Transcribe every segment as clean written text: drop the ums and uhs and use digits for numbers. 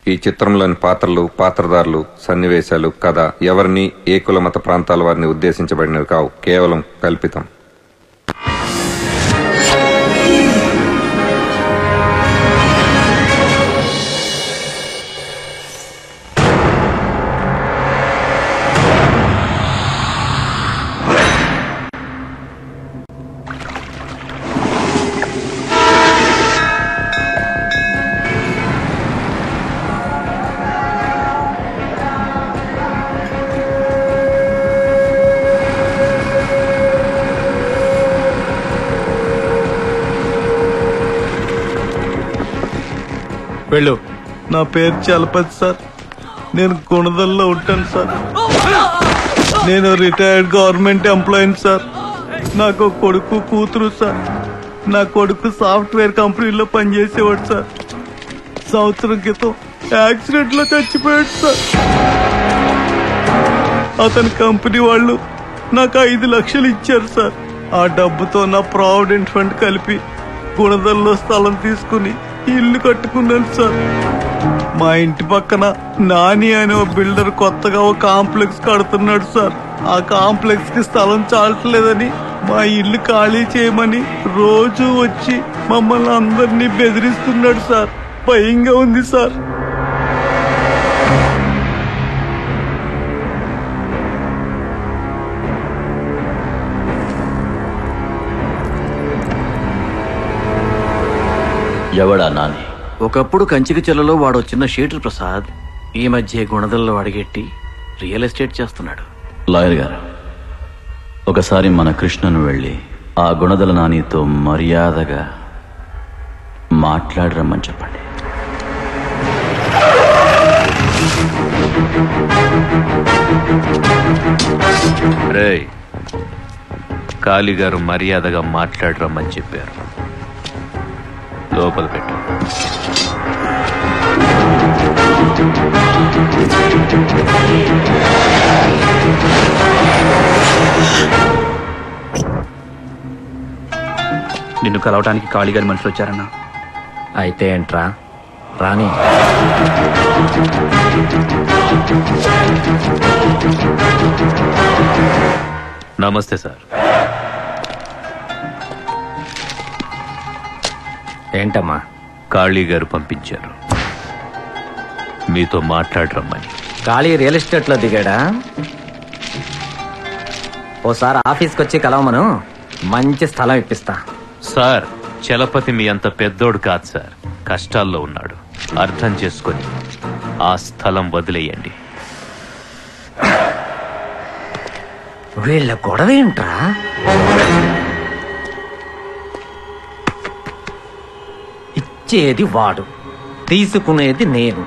ఈ చిత్రంలోని పాత్రలు, పాత్రధారులు, సన్నివేశాలు, కథ ఎవరిని ఏ కుల మత ప్రాంతాల వారిని ఉద్దేశించబడినవి కావు, కేవలం కల్పితం. వెళ్ళు. నా పేరు చలపతి సార్. నేను గుణదల్లో ఉంటాను సార్. నేను రిటైర్డ్ గవర్నమెంట్ ఎంప్లాయీని సార్. నాకు కొడుకు కూతురు సార్. నా కొడుకు సాఫ్ట్వేర్ కంపెనీలో పనిచేసేవాడు సార్. సంవత్సరం క్రితం యాక్సిడెంట్ లో చచ్చిపోయాడు సార్. అతని కంపెనీ వాళ్ళు నాకు 5 లక్షలు ఇచ్చారు సార్. ఆ డబ్బుతో నా ప్రావిడెంట్ ఫండ్ కలిపి గుణదల్లో స్థలం తీసుకుని ఇల్లు కట్టుకున్నాను సార్. మా ఇంటి పక్కన నాని అనే ఓ బిల్డర్ కొత్తగా ఓ కాంప్లెక్స్ కడుతున్నాడు సార్. ఆ కాంప్లెక్స్ కి స్థలం చాలట్లేదని మా ఇల్లు ఖాళీ చేయమని రోజు వచ్చి మమ్మల్ని అందరినీ బెదిరిస్తున్నాడు సార్. భయంగా ఉంది సార్. ఎవడా నాని? ఒకప్పుడు కంచికి చెల్లలో వాడు చిన్న షీటర్ ప్రసాద్. ఈ మధ్య గుణదల్లో అడిగెట్టి రియల్ ఎస్టేట్ చేస్తున్నాడు. లాయర్ గారు, ఒకసారి మన కృష్ణను వెళ్ళి ఆ గుణదల నానితో మర్యాదగా మాట్లాడరమ్మని చెప్పండి. రేయ్, కాళీగారు మర్యాదగా మాట్లాడరమ్మని చెప్పారు. లోపల పెట్టు. నిన్ను కలవటానికి కాళీగారి మనుషులు వచ్చారన్నా. అయితే ఏంట్రా రాని. నమస్తే సార్. ఏంటమ్మా? కాళీగారు పంపించారు మీతో మాట్లాడరమ్మని. ఖాళీ రియల్ ఎస్టేట్ లో దిగాడా? ఓసారి ఆఫీస్కి వచ్చి కలవమను, మంచి స్థలం ఇప్పిస్తా. సార్, చలపతి మీ అంత పెద్దోడు కాదు సార్. కష్టాల్లో ఉన్నాడు. అర్థం చేసుకొని ఆ స్థలం వదిలేయండి. వీళ్ళ గొడవ ఏంట్రా? ఇచ్చేది వాడు, తీసుకునేది నేను.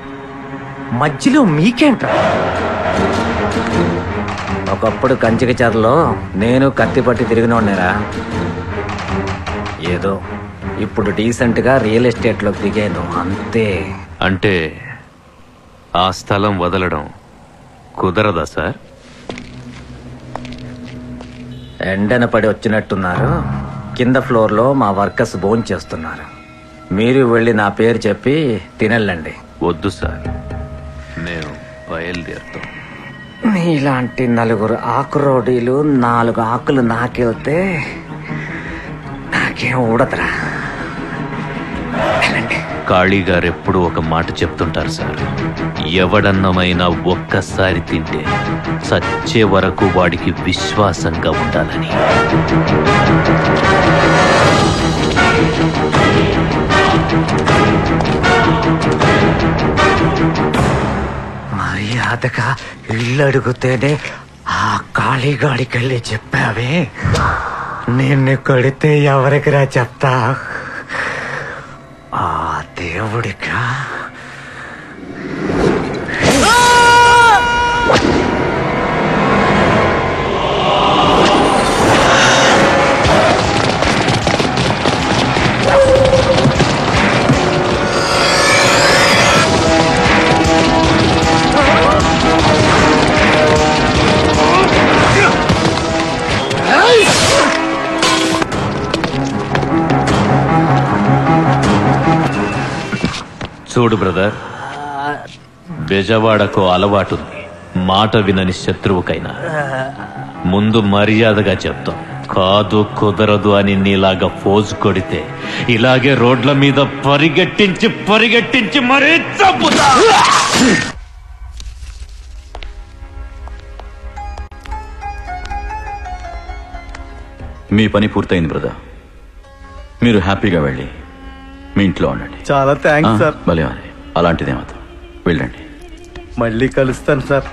మధ్యలో మీకేంట్రా? ఒకప్పుడు కంచిక చెరలో నేను కత్తి పట్టి తిరిగినోడ్నేరా. ఏదో ఇప్పుడు డీసెంట్ గా రియల్ ఎస్టేట్ లోకి దిగాను అంతే. అంటే ఆ స్థలం వదలడం కుదరదా సార్? ఎండన పడి వచ్చినట్టున్నారు. కింద ఫ్లోర్ లో మా వర్కర్స్ భోజనం చేస్తున్నారు. మీరు వెళ్ళి నా పేరు చెప్పి తినెళ్ళండి. వద్దు సార్, నేను బయలుదేరుతాం. నీలాంటి 4 ఆకురోడీలు 4 ఆకులు నాకెళ్తే నాకేం ఊడదురా. కాళీగారు ఎప్పుడు ఒక మాట చెప్తుంటారు సార్. ఎవడన్నమైనా ఒక్కసారి తింటే చచ్చే వరకు వాడికి విశ్వాసంగా ఉండాలని. మర్యాదగా ఇల్లు అడిగితేనే ఆ కాళీగాడికెళ్ళి చెప్పావే, నిన్ను కొడితే ఎవరికిరా చెప్తా? ఆ దేవుడికా? చూడు బ్రదర్, బెజవాడకు అలవాటుంది, మాట వినని శత్రువుకైనా ముందు మర్యాదగా చెప్తాం. కాదు కుదరదు అని నీలాగా ఫోజు కొడితే ఇలాగే రోడ్ల మీద పరిగెట్టించి మరీ చంపుతా. మీ పని పూర్తయింది బ్రదర్. మీరు హ్యాపీగా వెళ్ళి మీ ఇంట్లో ఉండండి. చాలా థ్యాంక్స్ సార్. భలే అలాంటిదేమాత్రం వెళ్ళండి. మళ్ళీ కలుస్తాను సార్.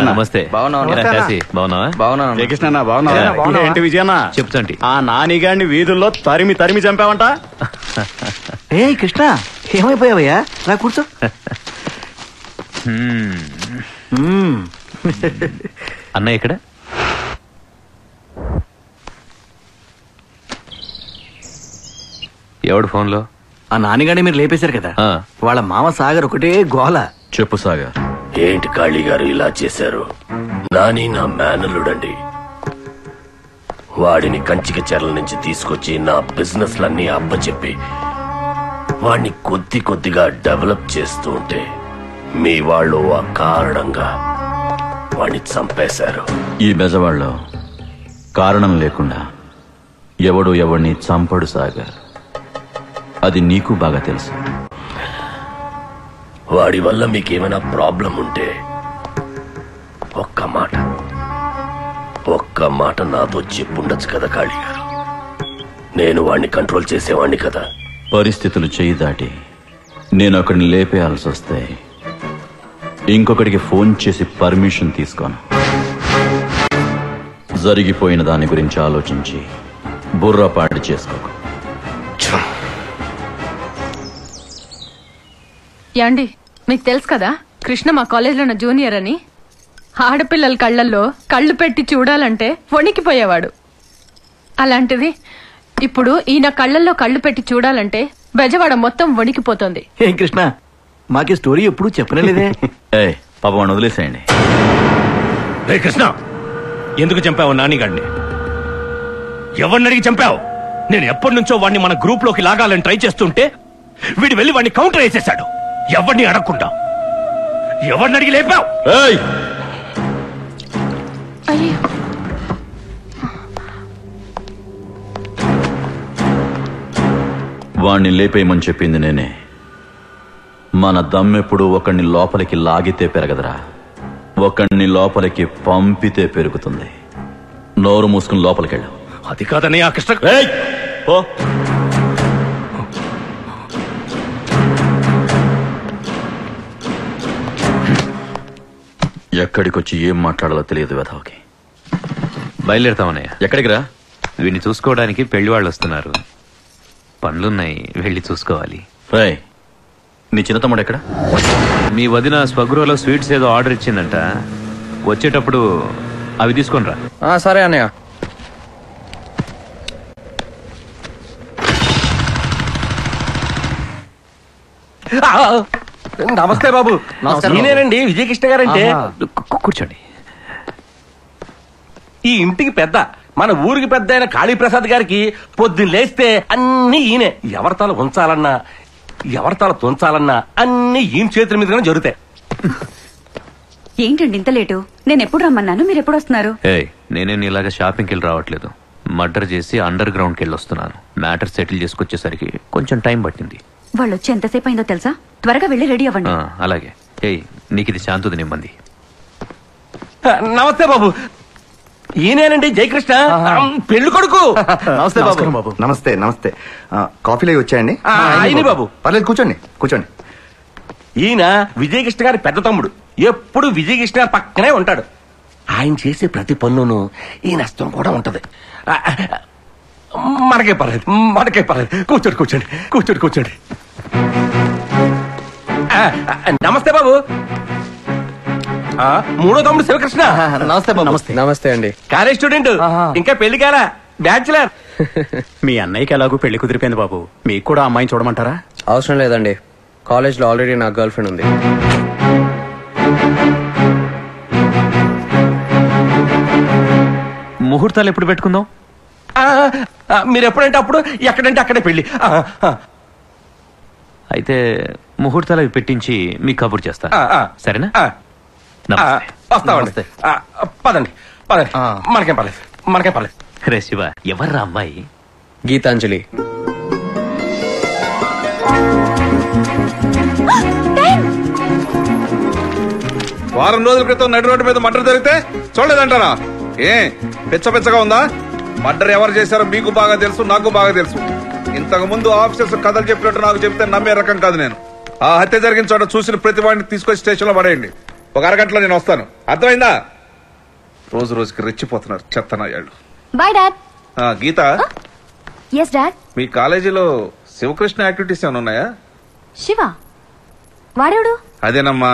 నమస్తే. ఏంటి విజయన్న చెప్తండి. ఆ నానిగాడిని వీధుల్లో తరిమి చంపావంట. ఏ కృష్ణ, ఏమైపోయావయ్యా? రా కూర్చో. అన్నయ్య ఇక్కడ? ఎవడు ఫోన్లో? ఆ నానిగాడిని మీరు లేపేశారు కదా, వాళ్ళ మామ సాగర్ ఒకటే గోల. చెప్పు సాగర్. ఏంటి కాళీ గారు ఇలా చేశారు? నాని నా మేనలుడండి. వాడిని కంచిక చెరల నుంచి తీసుకొచ్చి నా బిజినెస్ లన్నీ అప్పచెప్పి వాడిని కొద్దిగా డెవలప్ చేస్తూ ఉంటే మీ వాళ్ళు ఆ కారణంగా వాడిని చంపేశారు. ఈ బెజవాడలో కారణం లేకుండా ఎవడు ఎవడిని చంపడు సాగర్. అది నీకు బాగా తెలుసు. వాడి వల్ల మీకేమైనా ప్రాబ్లం ఉంటే ఒక్క మాట నాతో చెప్పుండొచ్చు కదా కాళీ గారు. నేను వాడిని కంట్రోల్ చేసేవాడిని కదా. పరిస్థితులు చేయి దాటి నేను ఒకడిని లేపేయాల్సి వస్తే ఇంకొకడికి ఫోన్ చేసి పర్మిషన్ తీసుకోను. జరిగిపోయిన దాని గురించి ఆలోచించి బుర్రపాటు చేసుకోకు. యాండి, మీకు తెలుసు కదా కృష్ణ మా కాలేజీలో నా జూనియర్ అని. ఆడపిల్లల కళ్ళల్లో కళ్ళు పెట్టి చూడాలంటే వణికిపోయేవాడు. అలాంటిది ఇప్పుడు ఈయన కళ్ళల్లో కళ్ళు పెట్టి చూడాలంటే బెజవాడ మొత్తం వణికిపోతుంది. ఏం కృష్ణ, మాకి స్టోరీ ఎప్పుడు చెప్పనేలేదే. పాపం వాడిని వదిలేసేయండి. రే కృష్ణ, ఎందుకు చంపావు నానిగాడిని? ఎవరిని అడిగి చంపావు? నేను ఎప్పటి నుంచో వాడిని మన గ్రూప్ లోకి లాగాలని ట్రై చేస్తుంటే వీడు వెళ్ళి వాడిని కౌంటర్ వేసేశాడు. ఎవరిని అడగకుండా ఎవరిని అడిగి లేపావు? వాణ్ణి లేపేయమని చెప్పింది నేనే. మన దమ్మెప్పుడు ఒకణ్ణి లోపలికి లాగితే పెరగదురా, ఒకణ్ణి లోపలికి పంపితే పెరుగుతుంది. నోరు మూసుకుని లోపలికెళ్ళు. అది కాదని ఆ కృష్ణ. ఎక్కడికొచ్చి ఏం మాట్లాడాలో తెలియదు వెధవకి. బయలుదేరుతామన్నయ్య. ఎక్కడికి రా? వీడిని చూసుకోవడానికి పెళ్లి వాళ్ళు వస్తున్నారు. పనులున్నాయి, వెళ్ళి చూసుకోవాలి. నీ చిన్న తమ్ముడు ఎక్కడ? మీ వదిన స్వగృహలో స్వీట్స్ ఏదో ఆర్డర్ ఇచ్చిందంట. వచ్చేటప్పుడు అవి తీసుకొని రా. సరే అన్నయ్య. నమస్తే బాబు. నేనేనండి విజయకృష్ణ గారంటే. కూర్చోండి. ఈ ఇంటికి పెద్ద, మన ఊరికి పెద్ద అయిన కాళీప్రసాద్ గారికి పొద్దున్న లేస్తే అన్ని ఈయనే. ఎవరితాల ఉంచాలన్నా ఎవరితాల తుంచాలన్నా అన్ని ఈయన చేతుల మీదగానే జరుగుతాయి. ఏంటండి ఇంత లేటు? నేను ఎప్పుడు రమ్మన్నాను, మీరు ఎప్పుడు వస్తున్నారు? నేనే ఇలాగా షాపింగ్కి వెళ్ళి రావట్లేదు. మర్డర్ చేసి అండర్ గ్రౌండ్కి వెళ్ళి వస్తున్నాను. మ్యాటర్ సెటిల్ చేసుకొచ్చేసరికి కొంచెం టైం పట్టింది. వాళ్ళు వచ్చి ఎంతసేపు అయిందో తెలుసా? త్వరగా వెళ్ళి రెడీ అవ్వండి. అలాగే. నీకు ఇది శాంతుది నిమ్మంది. నమస్తే బాబు. ఈయనేనండి జయకృష్ణ, పెళ్లి కొడుకు. నమస్తే బాబు. నమస్తే నమస్తే. కాఫీలు అవి వచ్చాయండి? అయిన బాబు. పర్లేదు, కూర్చోండి కూర్చోండి. ఈయన విజయకృష్ణ గారి పెద్ద తమ్ముడు. ఎప్పుడు విజయకృష్ణ గారి పక్కనే ఉంటాడు. ఆయన చేసే ప్రతి పన్నును ఈ నష్టం కూడా ఉంటది. మనకే పర్లేదు, మనకే పర్లేదు. కూర్చోండి కూర్చోండి కూర్చోండి కూర్చోండి. నమస్తే బాబు. మూడో తమ్ముడు శివకృష్ణ. నమస్తే బాబు. నమస్తే అండి. కాలేజ్ స్టూడెంట్, ఇంకా పెళ్లి కాలా, బ్యాచులర్. మీ అన్నయ్యకి ఎలాగో పెళ్లి కుదిరిపోయింది బాబు, మీకు కూడా అమ్మాయిని చూడమంటారా? అవసరం లేదండి, కాలేజ్ లో ఆల్రెడీ నాకు గర్ల్ ఫ్రెండ్ ఉంది. ముహూర్తాలు ఎప్పుడు పెట్టుకుందాం? మీరు ఎప్పుడంటే అప్పుడు, ఎక్కడంటే అక్కడే పెళ్లి. అయితే ముహూర్తాలు అవి పెట్టించి మీకు కబుర్ చేస్తా, సరేనా? వస్తామండి. పదండి పదండి. మనకేం పర్లేదు, మనకేం పర్లేదు. రే శివ, ఎవర్రా అమ్మాయి? గీతాంజలి. వారం రోజుల క్రితం నడి రోడ్డు మీద మర్డర్ జరిగితే చూడలేదంటారా? పెచ్చగా ఉందా? మర్డర్ ఎవరు చేశారో మీకు బాగా తెలుసు, నాకు బాగా తెలుసు. ఇంతకు ముందు ఆఫీసర్స్ కథలు చెప్పినట్టు నాకు చెప్తే నమ్మే రకం కాదు నేను. ఆ హత్య జరిగిన చోట చూసిన ప్రతి వాడిని తీసుకొచ్చి స్టేషన్ లో పడేయండి. ఒక అరగంటలో నేను వస్తాను, అర్థమైందా? రోజు రోజుకి రెచ్చిపోతున్నారు చెత్తనాయాళ్ళు. Bye dad. Geeta, yes dad. మీ కాలేజీలో శివకృష్ణ యాక్టివిటీస్ ఏమైనా ఉన్నాయా? శివ వాడేవాడు? అదేనమ్మా,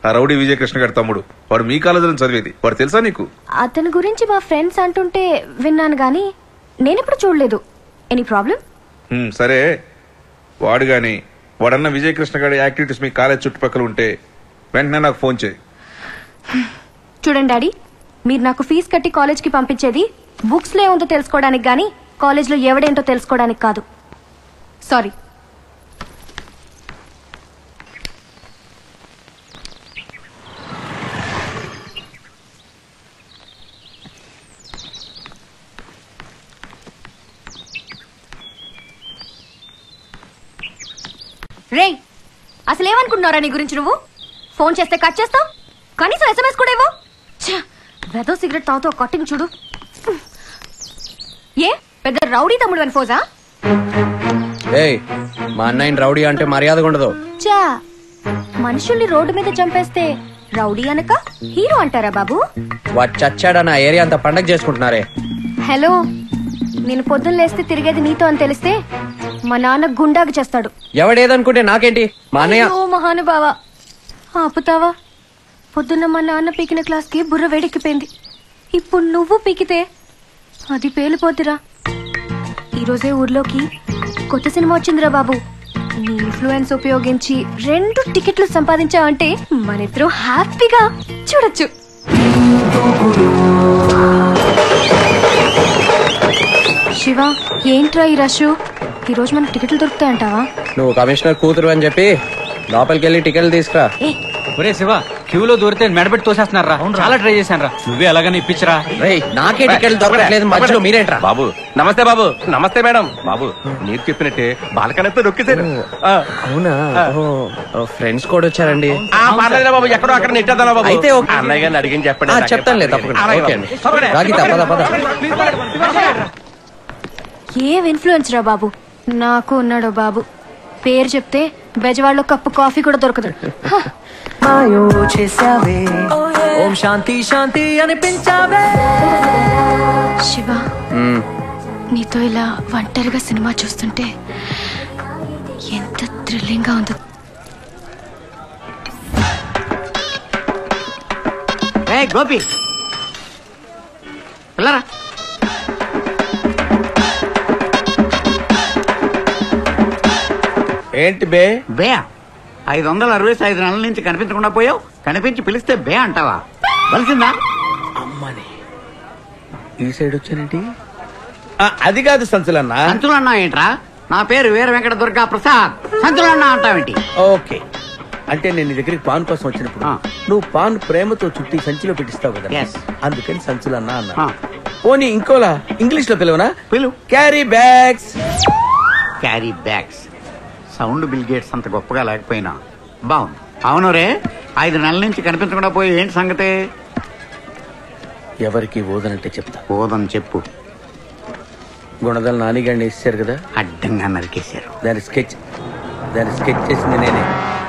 ఆ రౌడీ విజయకృష్ణ గారి తమ్ముడు. వాడు మీ కాలేజీలో చదివేది. వాడు తెలుసా నీకు? అతని గురించి మా ఫ్రెండ్స్ అంటుంటే విన్నాను గానీ నేనెప్పుడు చూడలేదు. Any problem? సరే, వాడు గాని వాడన్న విజయకృష్ణ గారి యాక్టివిటీస్ మీ కాలేజ్ చుట్టుపక్కల ఉంటే వెంటనే నాకు ఫోన్ చేయి. చూడండి డాడీ, మీరు నాకు ఫీజు కట్టి కాలేజ్కి పంపించేది బుక్స్ లో ఏముందో తెలుసుకోవడానికి గానీ కాలేజ్లో ఎవడేంటో తెలుసుకోవడానికి కాదు. సారీ. రే, అసలు ఏమనుకుంటున్నారా నీ గురించి? నువ్వు ఫోన్ చేస్తే కట్ చేస్తావు, కనీసం SMS కూడా ఇవ్వవు. వెదో సిగరెట్ తాగుతూ కట్టింగ్ చూడు. ఏ పెద్ద రౌడీ తమ్ముడు అని ఫోజా? మా అన్నయ్యని రౌడీ అంటే మర్యాదగా ఉండదు. చా, మనుషుల్ని రోడ్డు మీద చంపేస్తే రౌడీ అనక హీరో అంటారా బాబు? వాడు చచ్చాడన్న ఏరియా అంతా పండగ చేసుకుంటున్నారే. హలో, నేను పొద్దున్న లేస్తే తిరిగేది నీతో అని తెలిస్తే మా నాన్న గుండాకి చేస్తాడు. ఎవడేదనుకుంటే నాకేంటి? మా అన్నయ్య. ఓ మహానుభావా, ఆపుతావా? పొద్దున్న మా నాన్న పీకిన క్లాస్ కి బుర్ర వేడెక్కిపోయింది. ఇప్పుడు నువ్వు పీకితే అది పేలిపోతురా. ఈరోజే ఊర్లోకి కొత్త సినిమా వచ్చిందిరా బాబు. నీ ఇన్ఫ్లుయెన్స్ ఉపయోగించి 2 టికెట్లు సంపాదించావంటే మనిద్దరం హ్యాపీగా చూడొచ్చు. శివ, ఏంట్రా ఈ రష్? ఈరోజు మనకు టికెట్లు దొరుకుతాయంటావా? నువ్వు కమిషనర్ కూతురు అని చెప్పి లోపలికి వెళ్ళి టికెట్లు తీసుకురా. ఒరే శివ, క్యూలో దూరితే మెడబెట్టి తోసేస్తున్నారా? చాలా ట్రై చేశాను రా. నువ్వే అలాగని ఇప్పించరా? నాకే టికెట్లు దొరకట్లేదు, మధ్యలో మీరేంట్రా? బాబు నమస్తే. బాబు నమస్తే. మేడం బాబు, మీరు చెప్పినట్టే బాలకనెత్తో నొక్కిసారు. అవునా? ఫ్రెండ్స్ కూడా వచ్చారండి. పర్లేదు బాబు, ఎక్కడో అక్కడ నెట్టేద్దాం బాబు. అయితే అన్నయ్య గారిని అడిగిన చెప్పండి. చెప్తానులే, తప్పకుండా. ఓకే అండి. రాగిత, పద పద. ఏం ఇన్ఫ్లుయెన్స్ రా బాబు. నాకు ఉన్నాడు బాబు, పేరు చెప్తే బెజవాడలో కప్పు కాఫీ కూడా దొరకదు. ఓం శాంతి శాంతి అనిపించావే. శివ, నీతో ఇలా ఒంటరిగా సినిమా చూస్తుంటే ఎంత థ్రిల్లింగ్ గా ఉందో. గోపి పిల్లరా, ఏంటి బే? 565 నెలల నుంచి కనిపించకుండా పోయావు. కనిపించి పిలిస్తే బే అంటావా? వలసిందా? అమ్మని ఈ సైడ్ వచ్చానండి. అది కాదు సంచులన్నా. సంచులన్నా ఏంట్రా? నా పేరు వీర వెంకట దుర్గా ప్రసాద్. సంచులన్నా అంటావేంటి? ఓకే, అంటే నేను నీ దగ్గరికి పాన్ కోసం వచ్చినప్పుడు నువ్వు పాన్ ప్రేమతో చుట్టి సంచిలో పెట్టిస్తావు కదా, అందుకని సంచులన్నా అన్నా. పోనీ ఇంకోలా ఇంగ్లీష్ లో పిలువనా? Carry bags. Carry bags sound Bill Gates అంత గొప్పగా లేకపోయినా బాగుంది. అవును రే, 5 నెలల నుంచి కనిపించకుండా పోయి ఏంటి సంగతి? ఎవరికి ఓదనంటే చెప్తా. ఓదని చెప్పు. గుణదల నానిగాడిని వేసేశారు కదా, అడ్డంగా నరికేశారు. దాని స్కెచ్ చేసింది నేనే.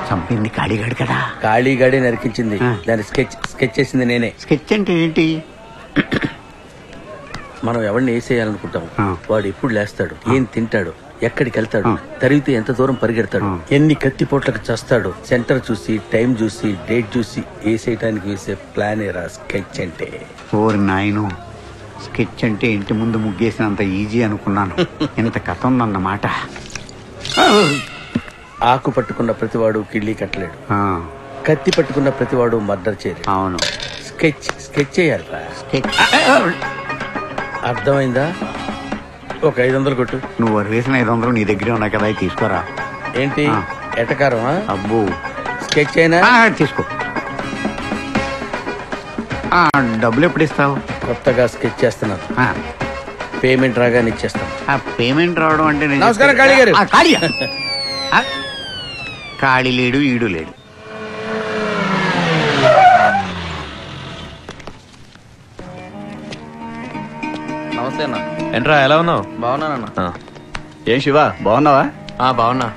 చంపింది కాళీగాడు కదా? కాళీగాడే నరికించింది. దాని స్కెచ్ చేసింది నేనే. స్కెచ్ అంటే ఏంటి? మనం ఎవరిని వేసేయాలనుకుంటాం, వాడు ఎప్పుడు లేస్తాడు, ఏం తింటాడు, ఎక్కడికి వెళ్తాడు, తరిగితే ఎంత దూరం పరిగెడతాడు, ఎన్ని కత్తిపోట్లకు చేస్తాడు, సెంటర్ చూసి టైం చూసి డేట్ చూసి వేసేయటానికి వేసే ప్లానే రా స్కెచ్ అంటే. ఓరి నాయను, స్కెచ్ అంటే ఇంటి ముందు ముగ్గేసినంత ఈజీ అనుకున్నాను. ఇంత కథ ఉందన్నమాట. ఆకు పట్టుకున్న ప్రతివాడు కిళ్ళి కట్టలేడు, కత్తి పట్టుకున్న ప్రతివాడు మర్డర్ చేయలేడు. అవును, స్కెచ్ చేయాలి రా. అర్థమైందా? ఒక 500 కొట్టు. నువ్వు వేసిన 500 నీ దగ్గరే ఉన్నాయి కదా, తీసుకోరా. ఏంటి ఎటకారమా? అబ్బో, స్కెచ్ అయినా తీసుకో. డబ్బులు ఎప్పుడు ఇస్తావు? కొత్తగా స్కెచ్ చేస్తున్నాను, పేమెంట్ రాగానే ఇచ్చేస్తాను. పేమెంట్ రావడం అంటే నమస్కారం కాళీ గారు. ఖాళీ లేడు, ఈడు లేడు. నమస్తే అన్న. ఏంట్రా ఎలా ఉన్నావు? బాగున్నానన్న. ఏం శివ బాగున్నావా? బాగున్నా.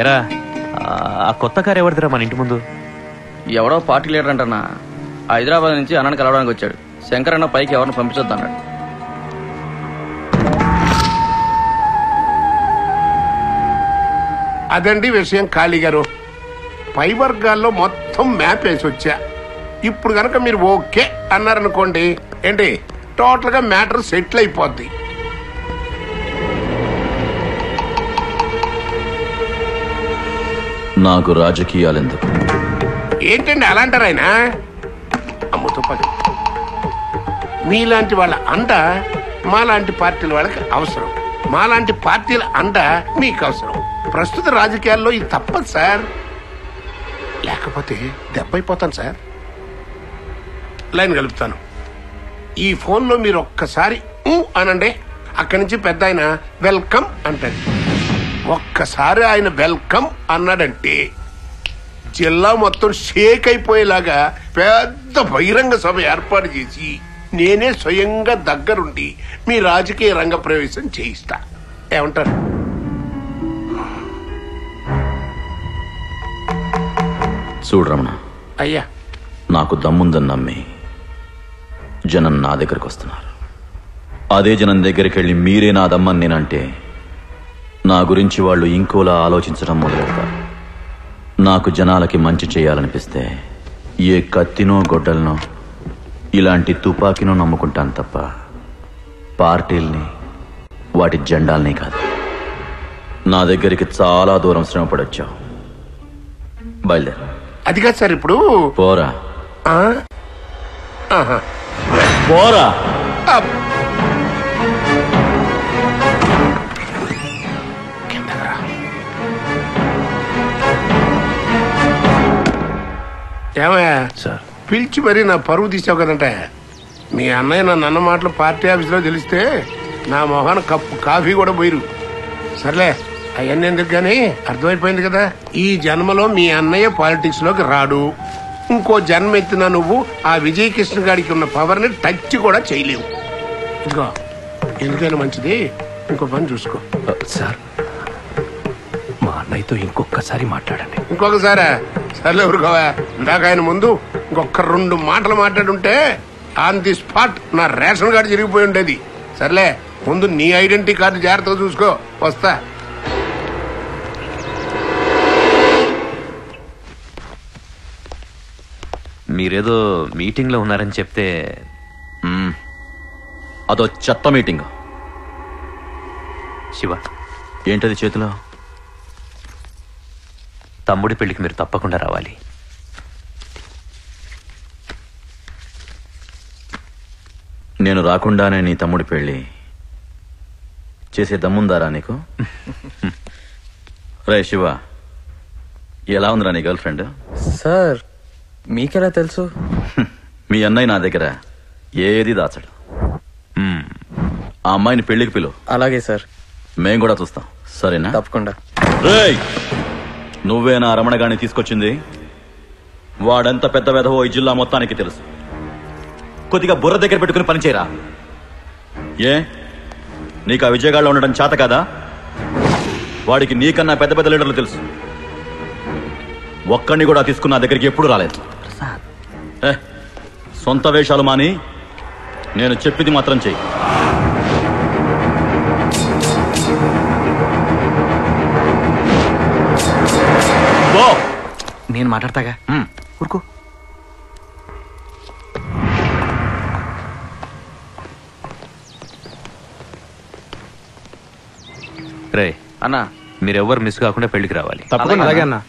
ఎరా ఆ కొత్త కారు ఎవరిదిరా మన ఇంటి ముందు? ఎవడో పార్టీ లీడర్ అంటన్నా, హైదరాబాద్ నుంచి అన్నని కలవడానికి వచ్చాడు. శంకర్ అన్న పైకి ఎవరిని పంపించొద్దు అన్నాడు. అదండి విషయం కాళీ గారు. పై వర్గాల్లో మొత్తం మ్యాప్ వేసి వచ్చా. ఇప్పుడు కనుక మీరు ఓకే అన్నారనుకోండి, ఏంటి టోటల్ గా మ్యాటర్ సెటిల్ అయిపోద్ది. నాకు రాజకీయాలెందుకు? ఏంటండి అలా అంటారు ఆయన? అమ్ముతో పది మీలాంటి వాళ్ళ అండ మాలాంటి పార్టీల వాళ్ళకి అవసరం, మాలాంటి పార్టీల అండ మీకు అవసరం. ప్రస్తుత రాజకీయాల్లో ఇది తప్పదు సార్, లేకపోతే దెబ్బైపోతాను సార్. లైన్ కలుపుతాను. ఈ ఫోన్లో మీరు ఒక్కసారి అనండి, అక్కడి నుంచి పెద్ద ఆయన వెల్కమ్ అంటాడు. ఒక్కసారి ఆయన వెల్కమ్ అన్నాడంటే జిల్లా మొత్తం షేక్ అయిపోయేలాగా పెద్ద బహిరంగ సభ ఏర్పాటు చేసి నేనే స్వయంగా దగ్గరుండి మీ రాజకీయ రంగ ప్రవేశం చేయిస్తా. ఏమంటారు? చూడు రమణ, అయ్యా, నాకు దమ్ముందని నమ్మి జనం నా దగ్గరకు వస్తున్నారు. అదే జనం దగ్గరికి వెళ్ళి మీరే నా దమ్మని నేనంటే నా గురించి వాళ్ళు ఇంకోలా ఆలోచించడం మొదలెడతారు. నాకు జనాలకి మంచి చేయాలనిపిస్తే ఏ కత్తినో గొడ్డలనో ఇలాంటి తుపాకీనో నమ్ముకుంటాను తప్ప పార్టీల్ని వాటి జెండాల్ని కాదు. నా దగ్గరికి చాలా దూరం శ్రమపడొచ్చావు, బయలుదేరు. అది కాదు సార్, ఇప్పుడు పోరా. పోరా. ఏమయ్యా సార్, పిలిచి మరీ నా పరువు తీసావు కదంటే. మీ అన్నయ్య నన్ను అన్న మాటలు పార్టీ ఆఫీసులో తెలిస్తే నా మొహాన కప్పు కాఫీ కూడా పోయిరు. సర్లే, అవన్నీ ఎందుకు కానీ అర్థమైపోయింది కదా. ఈ జన్మలో మీ అన్నయ్య పాలిటిక్స్ లోకి రాడు. ఇంకో జన్మ ఎత్తినా నువ్వు ఆ విజయకృష్ణ గారికి ఉన్న పవర్ ని టచ్ కూడా చేయలేవు. ఇదిగో, ఎందుకైనా మంచిది ఇంకో పని చూసుకో. సార్, మా అన్నయ్యతో ఇంకొకసారి మాట్లాడండి. ఇంకొకసారా? సర్లే ఊరుకోవా. ఇందాక ఆయన ముందు ఇంకొక 2 మాటలు మాట్లాడుంటే ఆన్ ది స్పాట్ నా రేషన్ కార్డు జరిగిపోయి ఉండేది. సర్లే, ముందు నీ ఐడెంటిటీ కార్డు జాగ్రత్తగా చూసుకో. వస్తా. మీరేదో మీటింగ్ లో ఉన్నారని చెప్తే అదో చెత్త మీటింగ్. శివ, ఏంటది చేతిలో? తమ్ముడి పెళ్లికి మీరు తప్పకుండా రావాలి. నేను రాకుండానే నీ తమ్ముడి పెళ్లి చేసే దమ్ముందారా నీకు? రే శివ, ఎలా ఉందిరా నీ గర్ల్ ఫ్రెండ్? సార్ మీకెలా తెలుసు? మీ అన్నయ్య నా దగ్గర ఏది దాచడు. ఆ అమ్మాయిని పెళ్లికి పిలువు. అలాగే సార్. మేం కూడా చూస్తాం, సరేనా? తప్పకుండా. రేయ్, నువ్వేనా రమణగాన్ని తీసుకొచ్చింది? వాడెంత పెద్ద వెధవో ఈ జిల్లా మొత్తానికి తెలుసు. కొద్దిగా బుర్ర దగ్గర పెట్టుకుని పనిచేయరా. ఏ నీకు ఆ విజయగాళ్ళు ఉండడం చేత కదా? వాడికి నీకన్నా పెద్ద పెద్ద లీడర్లు తెలుసు. ఒక్కడిని కూడా తీసుకున్న దగ్గరికి ఎప్పుడు రాలేదు. సొంత వేషాలు మాని నేను చెప్పింది మాత్రం చెయ్యి. నేను మాట్లాడతాగా, ఊరుకో. రే అన్నా, మీరెవ్వరు మిస్ కాకుండా పెళ్లికి రావాలి. తప్పకుండా. అలాగే అన్నా.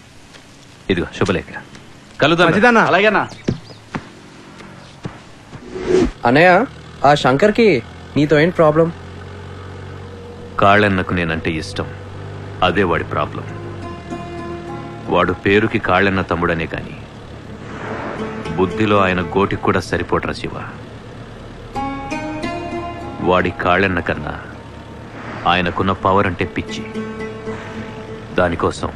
ఇదిగో శుభలేఖ. కలుద్దాం. అలాగేనా అన్నయ్య? ఆ శంకర్కి నీతో ఏంటి ప్రాబ్లం? కాళ్ళన్నకు నేనంటే ఇష్టం, అదే వాడి ప్రాబ్లం. వాడు పేరుకి కాళ్ళన్న తమ్ముడనే కాని బుద్ధిలో ఆయన గోటికి కూడా సరిపోట్రా శివ. వాడి కాళ్ళన్న కన్నా ఆయనకున్న పవర్ అంటే పిచ్చి. దానికోసం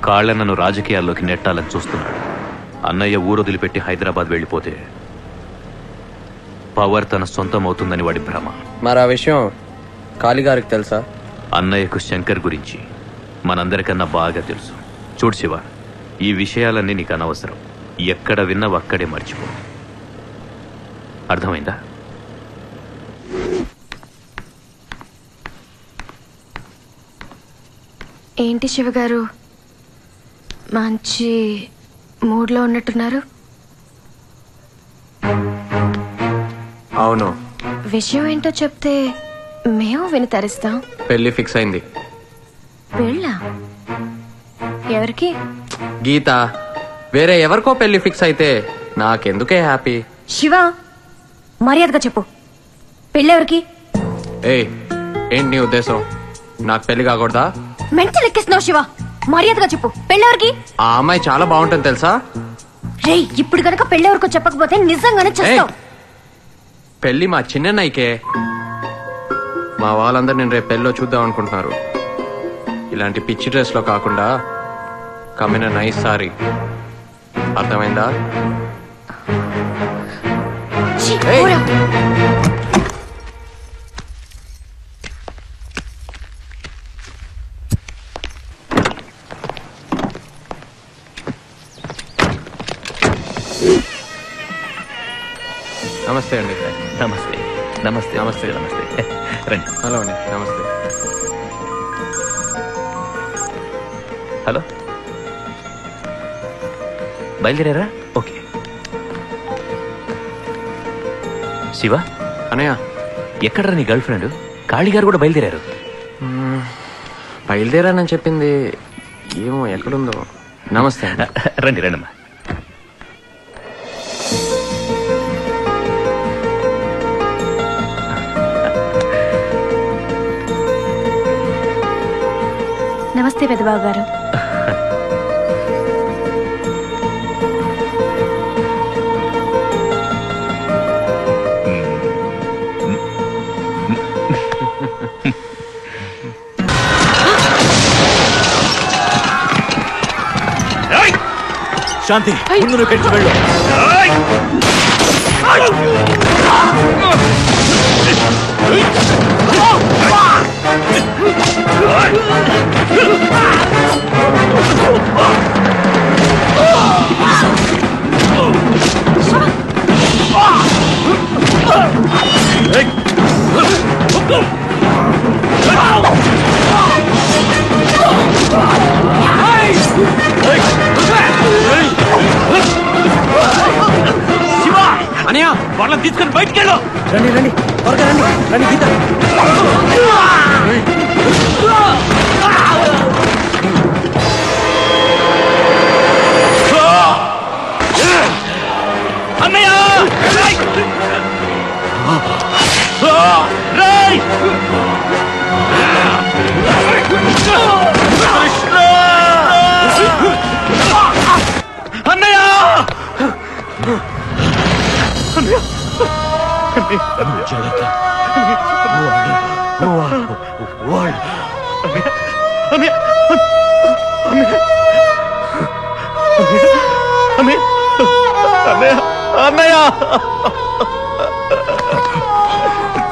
కాళ్ళన్నను రాజకీయాల్లోకి నెట్టాలని చూస్తున్నాడు. అన్నయ్య ఊరొదిలిపెట్టి హైదరాబాద్ వెళ్ళిపోతే పవర్ తన సొంతమవుతుందని వాడి భ్రమ. మరి ఆ విషయం కాళీగారికి తెలుసా? అన్నయ్యకు శంకర్ గురించి మనందరికన్నా బాగా తెలుసు. చూడు శివ, ఈ విషయాలన్నీ నీకు అనవసరం. ఎక్కడ విన్నావు అక్కడే మర్చిపో. అర్థమైందా? ఏంటి శివగారు, మంచి మూడ్లో ఉన్నట్టున్నారు? అవును. విషయం ఏంటో చెప్తే మేము విని తరిస్తాం. పెళ్లి ఫిక్స్ అయింది. పెళ్ళా? ఎవరికి? గీత. వేరే ఎవరికో పెళ్లి ఫిక్స్ అయితే నాకెందుకే హ్యాపీ. శివ, మర్యాదగా చెప్పు, పెళ్ళెవరికి? ఏయ్, ఏంటి నీ ఉద్దేశం? నాకు పెళ్లి కాకూడదా? మెంటల్ ఎక్కిస్తున్నావు శివ. మర్యాదగా చెప్పు, పెళ్ళెవరికి? ఆ అమ్మాయి చాలా బాగుంటుంది తెలుసా? రే, ఇప్పుడు గనక పెళ్ళెవరికో చెప్పకపోతే నిజంగానే చేస్తావు. పెళ్లి మా చిన్నన్నయ్యకే. మా వాళ్ళందరూ నేను రేపు పెళ్ళిలో చూద్దాం అనుకుంటున్నారు. ఇలాంటి పిచ్చి డ్రెస్ లో కాకుండా కమిన నైస్ సారీ. అర్థమైందా? నమస్తే అండి. నమస్తే నమస్తే నమస్తే నమస్తే. రండి. హలో అండి. నమస్తే. హలో, బయలుదేరారా? ఓకే. శివ అనయ్య, ఎక్కడరా నీ గర్ల్ ఫ్రెండ్? కాళీగారు కూడా బయలుదేరారు. బయలుదేరానని చెప్పింది, ఏమో ఎక్కడుందో. నమస్తే. రండి రండమ్మా. నమస్తే పెద్దబాబు గారు. శాంతి, ముందు నువ్వు కట్టి వెళ్ళు. అనియా, వాళ్ళని తీసుకొని బయటికి వెళ్ళు. రండి రండి, త్వరగా రండి. రండి గీత. అన్నయ్య! అన్నయ్య అన్నయ్య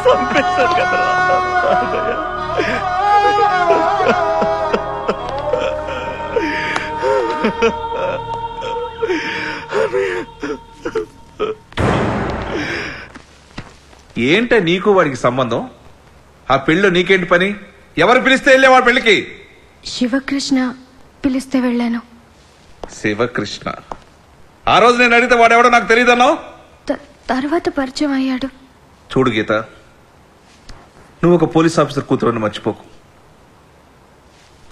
చంపేశారు కదరా ఏంట నీకు వాడికి సంబంధం? ఆ పెళ్ళి నీకేంటి పని? ఎవరు పిలిస్తే వెళ్ళే వాడి పెళ్లికి? శివకృష్ణ పిలిస్తే వెళ్ళాను. శివకృష్ణ? ఆ రోజు నేను అడిగితే వాడెవడో నాకు తెలియదన్నావు. తర్వాత పరిచయం అయ్యాడు. చూడు గీత, నువ్వు ఒక పోలీస్ ఆఫీసర్ కూతురని మర్చిపోకు.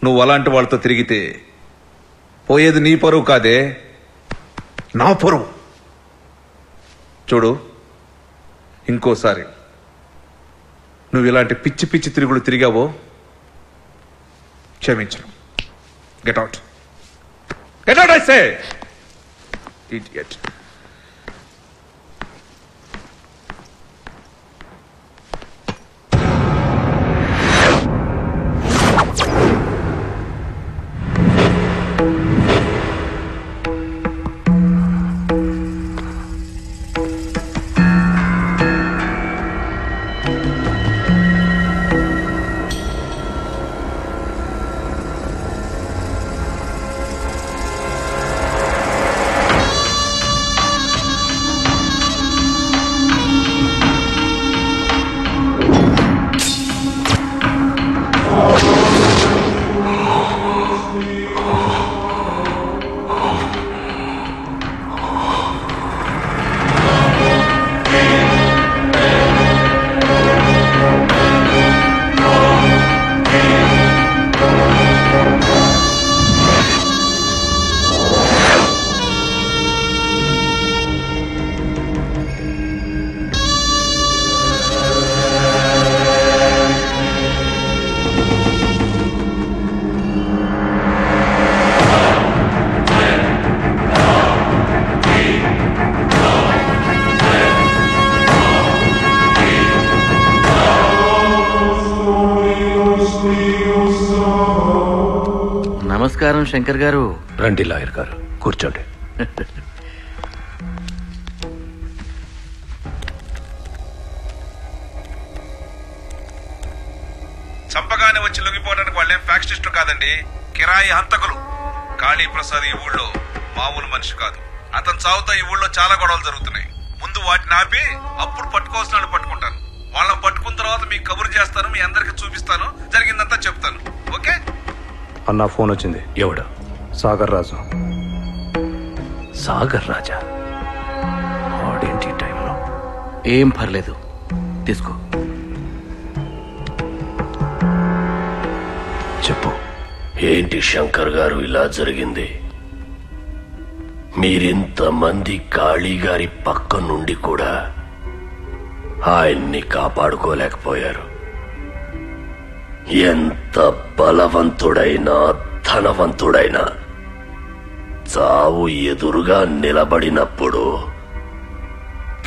నువ్వు అలాంటి వాళ్ళతో తిరిగితే పోయేది నీ పరువు కాదే, నా పరువు. చూడు, ఇంకోసారి నువ్వు ఇలాంటి పిచ్చి పిచ్చి తిరుగుడు తిరిగావో క్షమించను. Get out, get out I say. Idiot. నమస్కారం శంకర్ గారు. రండి లాయర్ గారు, కూర్చోండి. చంపగానే వచ్చి లొంగిపోవడానికి వాళ్ళేం ఫ్యాక్షనిస్టులు కాదండి, కిరాయి హంతకులు. కాళీ ప్రసాద్ ఈ ఊళ్ళో మామూలు మనిషి కాదు. అతను చావుతో ఈ ఊళ్ళో చాలా గొడవలు జరుగుతున్నాయి. ముందు వాటిని ఆపి అప్పుడు పట్టుకోవాల్సిన వాళ్ళు పట్టుకుంటాను. వాళ్ళని పట్టుకున్న తర్వాత మీకు కబురు చేస్తాను, మీ అందరికి చూపిస్తాను, జరిగిందంతా చెప్తాను. ఓకే? అన్న ఫోన్ వచ్చింది. ఎవడు? సాగర్ రాజు. సాగర్ రాజా? వాడేంటి టైంలో? ఏం పర్లేదు, తీసుకో. చెప్పు. ఏంటి శంకర్ గారు ఇలా జరిగింది? మీరింతమంది కాళీ గారి పక్క నుండి కూడా ఆయన్ని కాపాడుకోలేకపోయారు. ఎంత బలవంతుడైనా ధనవంతుడైనా చావు ఎదురుగా నిలబడినప్పుడు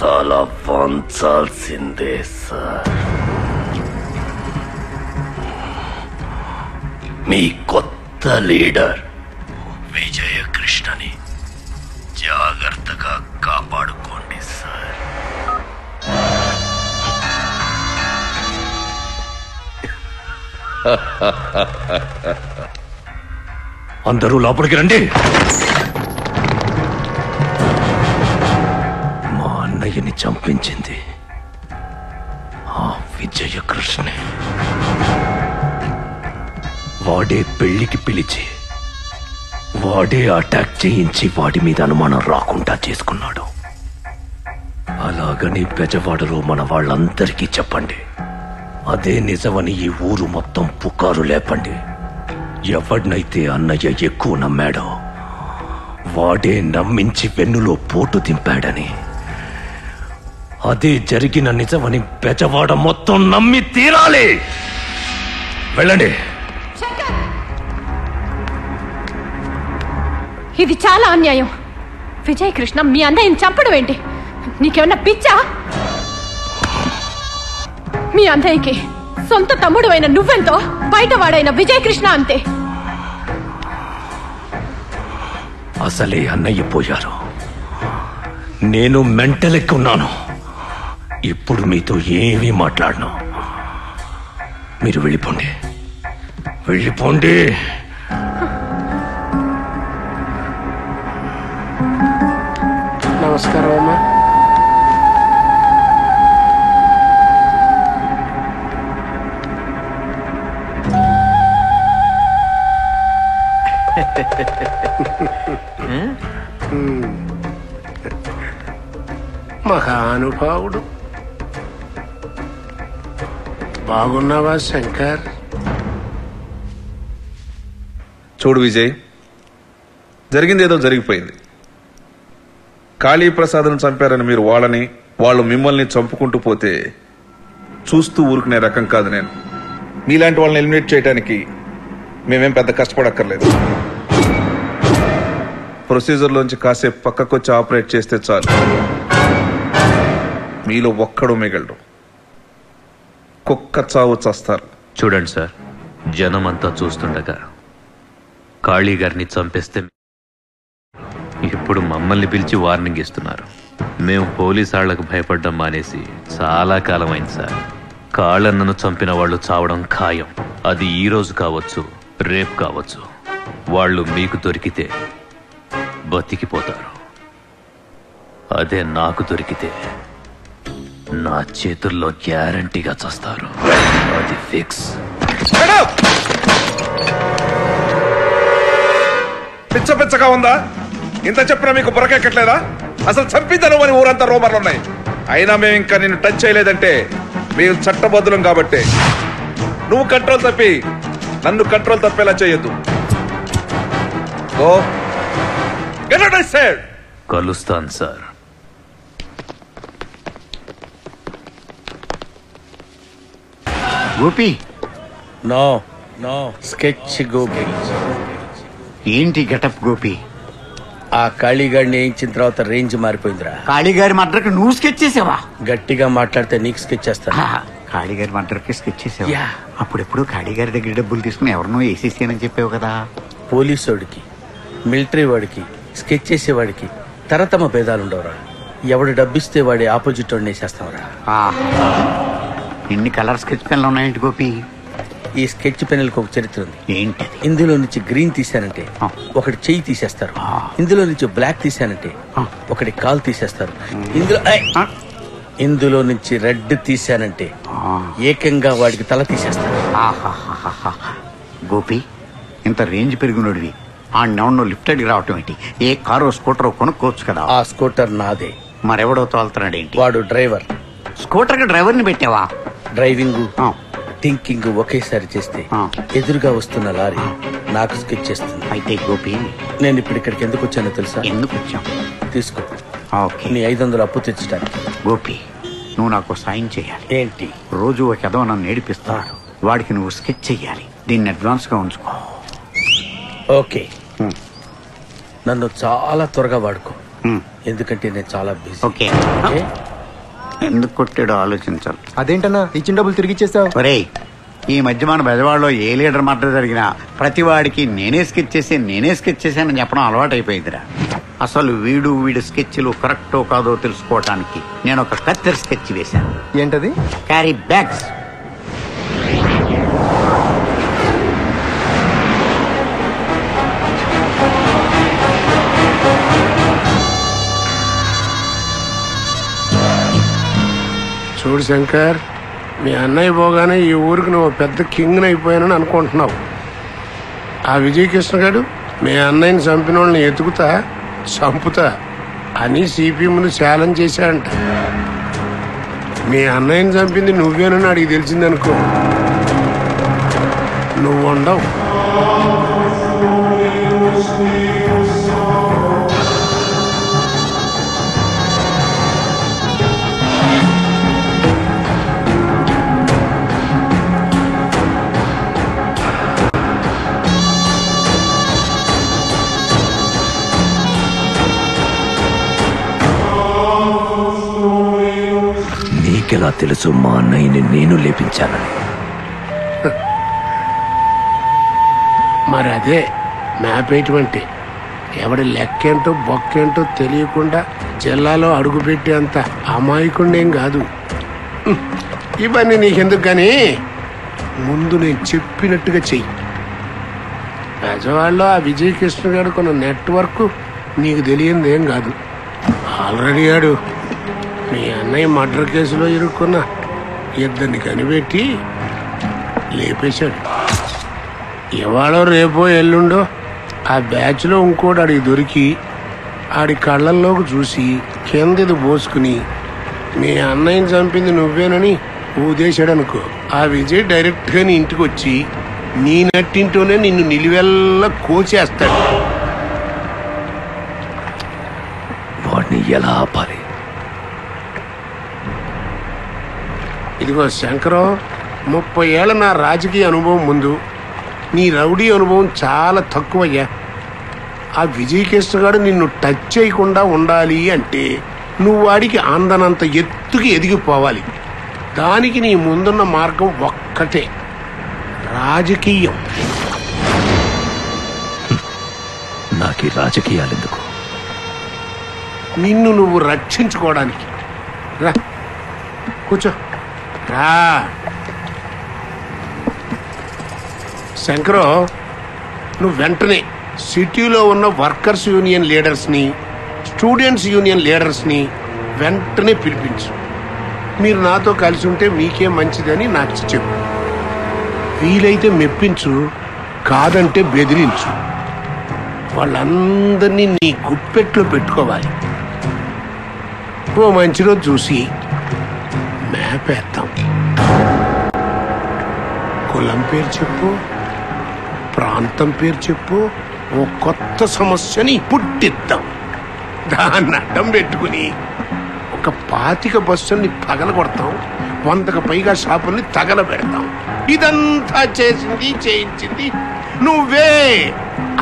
తల వంచాల్సిందే సార్. మీ కొత్త లీడర్ విజయకృష్ణని జాగ్రత్తగా కాపాడుకోండి సార్. అందరూ లోపలికి రండి. మా అన్నయ్యని చంపించింది ఆ విజయకృష్ణే. వాడే పెళ్లికి పిలిచి వాడే అటాక్ చేయించి వాడి మీద అనుమానం రాకుండా చేసుకున్నాడు. అలాగని బెజవాడలో మన వాళ్ళందరికీ చెప్పండి. అదే నిజమని ఈ ఊరు మొత్తం పుకారు లేపండి. ఎవడినైతే అన్నయ్య ఎక్కువ నమ్మాడో వాడే నమ్మించి వెన్నులో పోటు దింపాడని అది జరిగిన నిజమని బెజవాడ మొత్తం నమ్మి తీరాలి. వెళ్ళండి. ఇది చాలా అన్యాయం. విజయ్ కృష్ణ మీ అన్నయ్యని చంపడం ఏంటి? నీకేమన్నా పిచ్చా? మీ అన్నయ్యకి సొంత తమ్ముడు అయిన నువ్వెంతో, బయటవాడైన విజయ్ కృష్ణ అంతే. అసలే అన్నయ్య పోయారు, నేను మెంటలెక్కున్నాను. ఇప్పుడు మీతో ఏమీ మాట్లాడను. మీరు వెళ్ళిపోండి, వెళ్ళిపోండి. నమస్కారం అమ్మా. మహానుభావుడు. బాగున్నావా శంకర్? చూడు విజయ్, జరిగింది ఏదో జరిగిపోయింది. కాళీప్రసాద్ను చంపారని మీరు వాళ్ళు మిమ్మల్ని చంపుకుంటూ పోతే చూస్తూ ఊరుకునే రకం కాదు నేను. మీలాంటి వాళ్ళని ఎలిమినేట్ చేయడానికి మేమేం పెద్ద కష్టపడక్కర్లేదు. ప్రొసీజర్లోంచి కాసేపు పక్కకొచ్చి ఆపరేట్ చేస్తే చాలు, మీలో ఒక్కడు మిగలడు. కుక్క చావు చస్తారు. చూడండి సార్, జనమంతా చూస్తుండగా కాళీ గారిని చంపేస్తే ఇప్పుడు మమ్మల్ని పిలిచి వార్నింగ్ ఇస్తున్నారు. మేము పోలీసు వాళ్లకు భయపడ్డం మానేసి చాలా కాలమైంది సార్. కాళన్నను చంపిన వాళ్ళు చావడం ఖాయం. అది ఈ రోజు కావచ్చు, రేపు కావచ్చు. వాళ్ళు మీకు దొరికితే బతికిపోతారు. అదే నాకు దొరికితే నా చేతుల్లో గ్యారంటీగా చస్తారు. అది ఫిక్స్. పిచ్చ పిచ్చగా ఉందా? ఇంత చెప్పినా మీకు బురకెక్కట్లేదా? అసలు చంపిద్దను అని ఊరంతా రూమర్లున్నాయి. అయినా మేము ఇంకా నిన్ను టచ్ చేయలేదంటే మేము చట్టబద్ధులం కాబట్టి. నువ్వు కంట్రోల్ తప్పి నన్ను కంట్రోల్ తప్పేలా చేయొద్దు. కలుస్తాను sir. Gopi, no no sketch Gopi. ఏంటి గెటప్ గోపి? ఆ కాళీగాడిని వేయించిన తర్వాత రేంజ్ మారిపోయిందిరా. కాళీగారి మర్డర్కి నువ్వు స్కెచ్ చేసావా? గట్టిగా మాట్లాడితే నీకు స్కెచ్ చేస్తాను. కాళీగారి మర్డర్కి స్కెచ్ చేసావా? అప్పుడెప్పుడు కాళీగారి దగ్గర డబ్బులు తీసుకుని ఎవరినో వేసేసానని చెప్పావు కదా. పోలీసు వాడికి, మిలిటరీ వాడికి, స్కెచ్ చేసేవాడికి తరతమ భేదాలుండవురా. ఎవడు డబ్బిస్తే వాడి ఆపోజిట్ వాడిని వేసేస్తావురా. ఎన్ని కలర్ స్కెచ్ పెన్లు ఉన్నాయండి గోపి? ఈ స్కెచ్ పెన్నులకు ఒక చరిత్ర ఉంది. ఏంటి? ఇందులో నుంచి గ్రీన్ తీశానంటే ఒకటి చెయ్యి తీసేస్తారు. ఇందులో నుంచి బ్లాక్ తీశానంటే ఒకటి కాలు తీసేస్తారు. ఇందులో నుంచి రెడ్ తీశానంటే ఏకంగా వాడికి తల తీసేస్తారు. గోపి, ఇంత రేంజ్ పెరిగినోడివి ఆ నౌన్ లిఫ్ట్ అడిగి రావటం ఏంటి? ఏ కారో స్కూటర్ కొనుక్కోవచ్చు కదా. ఆ స్కూటర్ నాదే. మరెవడో తోలుతున్నాడు ఏంటి? వాడు డ్రైవర్. స్కూటర్ కి డ్రైవర్ ని పెట్టావా? డ్రైవింగ్ థింకింగ్ ఒకేసారి చేస్తే ఎదురుగా వస్తున్న లారీ నాకు స్కెచ్ చేస్తుంది. అయితే గోపి, నేను ఇప్పుడు ఇక్కడికి ఎందుకు వచ్చానో తెలుసా? ఎందుకు వచ్చాం? తీసుకో. నీ 500 అప్పు తెచ్చడానికి. గోపి, నువ్వు నాకు సాయం చేయాలి. ఏంటి? రోజు ఒక ఎదవ నన్ను ఏడిపిస్తాడు, వాడికి నువ్వు స్కెచ్ చెయ్యాలి. దీన్ని అడ్వాన్స్ గా ఉంచుకో. ఓకే. నన్ను చాలా త్వరగా వాడుకో, ఎందుకంటే నేను చాలా బిజీ. ఓకే. ఎందుకు కొట్టాడో ఆలోచించాలి. అదేంటన్నా ఇచ్చిన డబ్బులు తిరిగి ఇచ్చేసావు? ఒరేయ్, ఈ మధ్య మన బెజవాడలో ఏ లీడర్ మర్డర్ జరిగినా ప్రతి వాడికి నేనే స్కెచ్ చేశానని చెప్పడం అలవాటు అయిపోయిందిరా. అసలు వీడి స్కెచ్లు కరెక్టో కాదో తెలుసుకోవటానికి నేను ఒక కత్తెర స్కెచ్ వేశాను. ఏంటది? Carry bags. చూడు శంకర్, మీ అన్నయ్య పోగానే ఈ ఊరికి నువ్వు పెద్ద కింగ్ అయిపోయానని అనుకుంటున్నావు. ఆ విజయకృష్ణ గారు మీ అన్నయ్యని చంపిన వాళ్ళని ఎతుకుతా చంపుతా అని సిపి ముందు ఛాలెంజ్ చేశాడంట. మీ అన్నయ్యని చంపింది నువ్వేనని అడిగి తెలిసిందనుకో, నువ్వు ఉండవు. నీకెలా తెలుసు మా అన్నయ్యని నేను లేపించానని? మరి అదే మ్యాపేటువంటి ఎవడి లెక్కేంటో బొక్కేంటో తెలియకుండా జిల్లాలో అడుగుపెట్టేంత అమాయకుండేం కాదు. ఇవన్నీ నీకెందుకు కానీ ముందు నేను చెప్పినట్టుగా చెయ్యి. పెజవాడలో ఆ విజయ్ కృష్ణ గారు కొన్న నెట్వర్క్ నీకు తెలియంది ఏం కాదు. ఆల్రెడీ ఆడు మీ అన్నయ్య మర్డర్ కేసులో ఇరుక్కున్న ఇద్దరిని కనిపెట్టి లేపేశాడు. ఇవాళ రేపో ఎల్లుండో ఆ బ్యాచ్లో ఇంకోటి ఆడికి దొరికి ఆడి కళ్ళల్లోకి చూసి కిందది పోసుకుని మీ అన్నయ్యని చంపింది నువ్వేనని ఊదేశాడు అనుకో. ఆ విజయ్ డైరెక్ట్గా నీ ఇంటికి వచ్చి నీ నట్టింటోనే నిన్ను నిలువెల్లా కోచేస్తాడు. వాడిని ఎలా ఆపాలి? ఇదిగో శంకరం, 30 ఏళ్ళ నా రాజకీయ అనుభవం ముందు నీ రౌడీ అనుభవం చాలా తక్కువయ్యా. ఆ విజయ్ కృష్ణ గారు నిన్ను టచ్ చేయకుండా ఉండాలి అంటే నువ్వు వాడికి అందనంత ఎత్తుకి ఎదిగిపోవాలి. దానికి నీ ముందున్న మార్గం ఒక్కటే, రాజకీయం. నాకు రాజకీయాలెందుకు? నిన్ను నువ్వు రక్షించుకోవడానికి. రా కూర్చో. రా శంకరం, నువ్వు వెంటనే సిటీలో ఉన్న వర్కర్స్ యూనియన్ లీడర్స్ని, స్టూడెంట్స్ యూనియన్ లీడర్స్ని వెంటనే పిలిపించు. మీరు నాతో కలిసి ఉంటే మీకే మంచిదని నాకు చెప్పు. వీలైతే మెప్పించు, కాదంటే బెదిరించు. వాళ్ళందరినీ నీ గుప్పెట్లో పెట్టుకోవాలి. ఓ మంచి రోజు చూసి మ్యాప్ వేద్దాం. కులం పేరు చెప్పు, ప్రాంతం పేరు చెప్పు, ఓ కొత్త సమస్యని పుట్టిద్దాం. దాన్ని అడ్డం పెట్టుకుని ఒక 25 బస్సుల్ని పగలగొడతాం, 100కు పైగా షాపుల్ని తగలబెడతాం. ఇదంతా చేసింది చేయించింది నువ్వే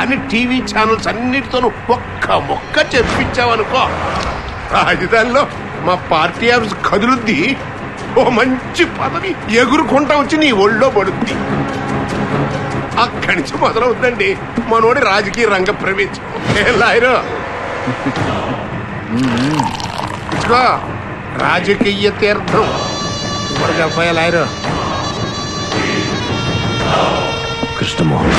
అని టీవీ ఛానల్స్ అన్నిటితోనూ ఒక్క మొక్క చెప్పించావనుకో, రాజధానిలో మా పార్టీ ఆఫీస్ కదులుద్ది. ఓ మంచి పదవి ఎగురుకుంటా వచ్చి నీ ఒళ్ళో పడుద్ది. అక్కడి నుంచి మొదలవుతుందండి మనోడి రాజకీయ రంగ ప్రవేశం. లాయరు రాజకీయ తీర్థం అబ్బాయి లాయరు. కృష్ణమోహన్,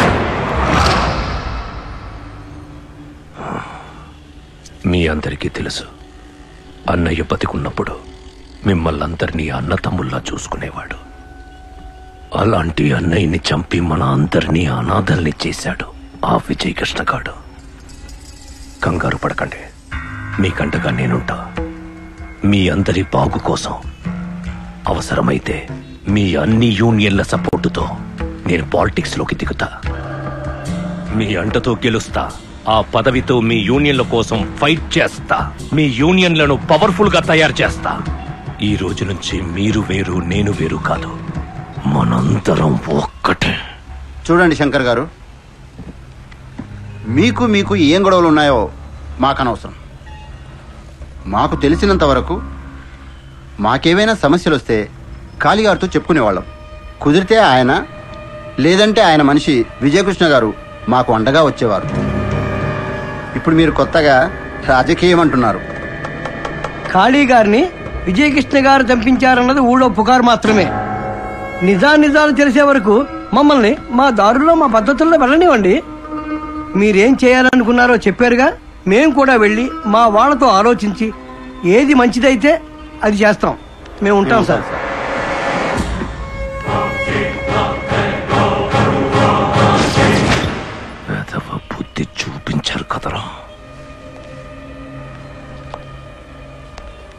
మీ అందరికీ తెలుసు, అన్నయ్య బతికున్నప్పుడు మిమ్మల్ని అందరినీ అన్న తమ్ముల్లా చూసుకునేవాడు. అలాంటి అన్నయ్యని చంపి మన అందరినీ అనాథల్ని చేశాడు ఆ విజయ్ కృష్ణగాడు. కంగారు పడకండి, మీకంటగా నేనుంటా. మీ అందరి బాగు కోసం అవసరమైతే మీ అన్ని యూనియన్ల సపోర్టుతో నేను పాలిటిక్స్ లోకి దిగుతా. మీ అంటతో గెలుస్తా. ఆ పదవితో మీ యూనియన్ల కోసం ఫైట్ చేస్తా. మీ యూనియన్లను పవర్ఫుల్ గా తయారు చేస్తా. ఈ రోజు నుంచి మీరు వేరు, నేను వేరు కాదు, మనందరం ఒక్కటే. చూడండి శంకర్ గారు, మీకు ఏం గొడవలు ఉన్నాయో మాకనవసరం. మాకు తెలిసినంత వరకు మాకేవైనా సమస్యలు వస్తే కాళీగారితో చెప్పుకునేవాళ్ళం. కుదిరితే ఆయన, లేదంటే ఆయన మనిషి విజయకృష్ణ గారు మాకు అండగా వచ్చేవారు. ఇప్పుడు మీరు కొత్తగా రాజకీయం అంటున్నారు. ఖాళీ గారిని విజయకృష్ణ గారు చంపించారన్నది ఊళ్ళో పుకారు మాత్రమే. నిజాలు తెలిసే వరకు మమ్మల్ని మా దారుల్లో మా పద్ధతుల్లో వెళ్ళనివ్వండి. మీరేం చేయాలనుకున్నారో చెప్పారుగా, మేం కూడా వెళ్ళి మా వాళ్ళతో ఆలోచించి ఏది మంచిదైతే అది చేస్తాం. మేము ఉంటాం సార్. బుద్ధి చూపించారు కదరా.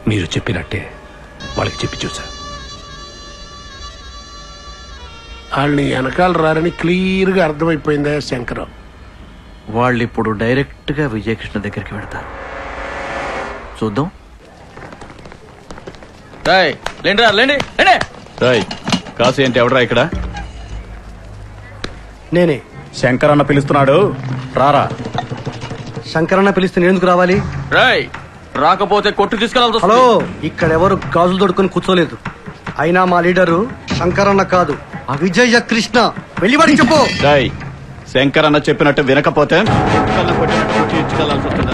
మీరు చెప్పినట్టే వాళ్ళకి చెప్పి చూసా. వాళ్ళని వెనకాల రారని క్లియర్గా అర్థమైపోయిందా శంకరం? వాళ్ళు ఇప్పుడు డైరెక్ట్ గా విజయకృష్ణ దగ్గరికి వెళ్తారు. చూద్దాం. కాసు ఏంటి, ఎవడరా ఇక్కడ? నేనే. శంకర్ అన్న పిలుస్తున్నాడు, రారా. శంకరన్న పిలిస్తే నేను ఎందుకు రావాలి? రాయ్ రాకపోతే కొట్టు తీసుకెళ్ళాల్సి హలో, ఇక్కడెవరు గాజులు దొడుకొని కూర్చోలేదు. అయినా మా లీడరు శంకరన్న కాదు, ఆ విజయ కృష్ణ. వెళ్ళి వాడికి చెప్పు. శంకర్ అన్న చెప్పినట్టు వినకపోతే ఇచ్చుకెళ్లాల్సి వస్తుంది.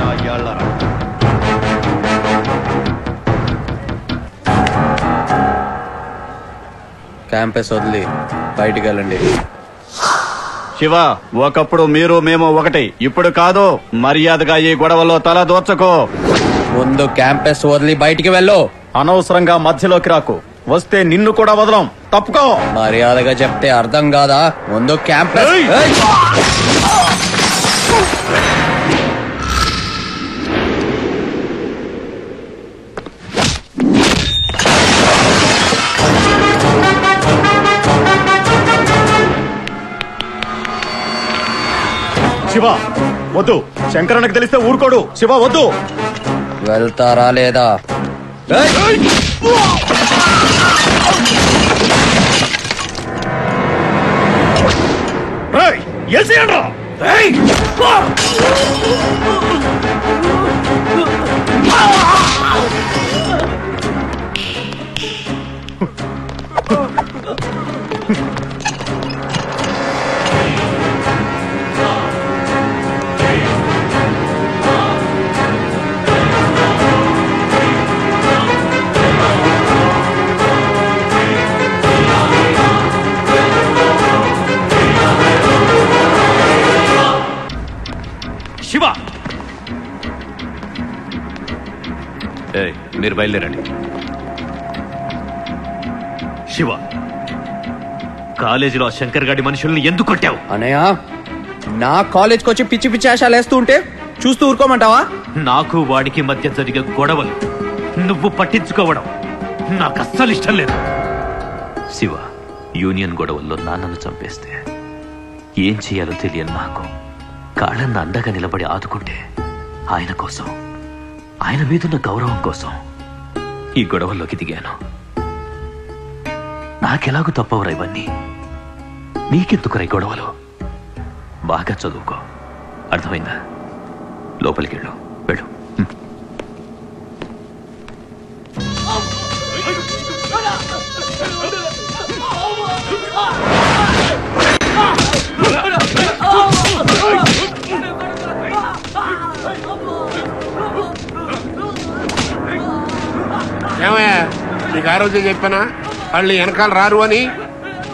క్యాంపస్ వదిలి బయటికి వెళ్ళండి. శివ, ఒకప్పుడు మీరు మేము ఒకటి, ఇప్పుడు కాదు. మర్యాదగా ఈ గొడవలో తల దోచకో. ముందు క్యాంపస్ వదిలి బయటికి వెళ్ళు. అనవసరంగా మధ్యలోకి రాకు. వస్తే నిన్ను కూడా వదలం. తప్పుకో. మర్యాదగా చెప్తే అర్థం కాదా? ముందు క్యాంపస్. శివ వద్దు. శంకరన్నకు తెలిస్తే ఊరుకోడు. శివ వద్దు. వెళ్తారా లేదా? శివ, మీరు బయలుదేరండి. శివ, కాలేజీలో శంకర్ గాడి మనుషుల్ని ఎందుకు కొట్టావు? అనయ్య, నా కాలేజ్కి వచ్చి పిచ్చి పిచ్చి ఆశాలు వేస్తూ ఉంటే చూస్తూ ఊరుకోమంటావా? నాకు వాడికి మధ్య జరిగే గొడవలు నువ్వు పట్టించుకోవడం నాకు అస్సలు ఇష్టం లేదు. శివ, యూనియన్ గొడవల్లో నాన్నను చంపేస్తే ఏం చేయాలో తెలియని నాకు కాళ్ళన్న అండగా నిలబడి ఆదుకుంటే ఆయన కోసం, ఆయన మీదున్న గౌరవం కోసం ఈ గొడవల్లోకి దిగాను. నాకెలాగూ తప్పవరా ఇవన్నీ? నీకెందుకురా ఈ గొడవలు? బాగా చదువుకో, అర్థమైందా? లోపలికి వెళ్ళు. వెళ్ళు. ఏమయ్యా, నీకు ఆ రోజే చెప్పానా వాళ్ళు వెనకాల రారు అని?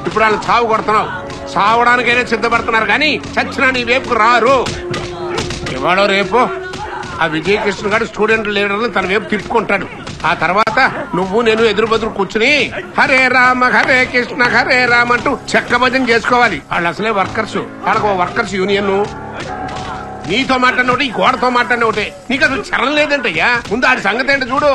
ఇప్పుడు వాళ్ళు చావు కొడుతున్నావు. చావడానికైనా సిద్ధపడుతున్నారు కానీ చచ్చినా నీ వైపుకు రారు. ఇవాళ రేపు ఆ విజయకృష్ణ గారు స్టూడెంట్ లీడర్ని తన వైపు తిప్పుకుంటాడు. ఆ తర్వాత నువ్వు నేను ఎదురు బదురు కూర్చుని హరే రామ హరే కృష్ణ హరే రామ అంటూ చెక్క భజన చేసుకోవాలి. వాళ్ళు అసలే వర్కర్స్, వాళ్ళకు వర్కర్స్ యూనియన్. నీతో మాట్లాడిన ఒకటి, ఈ గోడతో మాట్లాడిన ఒకటి. నీకు అసలు చలం లేదంటయ్యా. ముందు ఆడి సంగతి ఏంటో చూడు.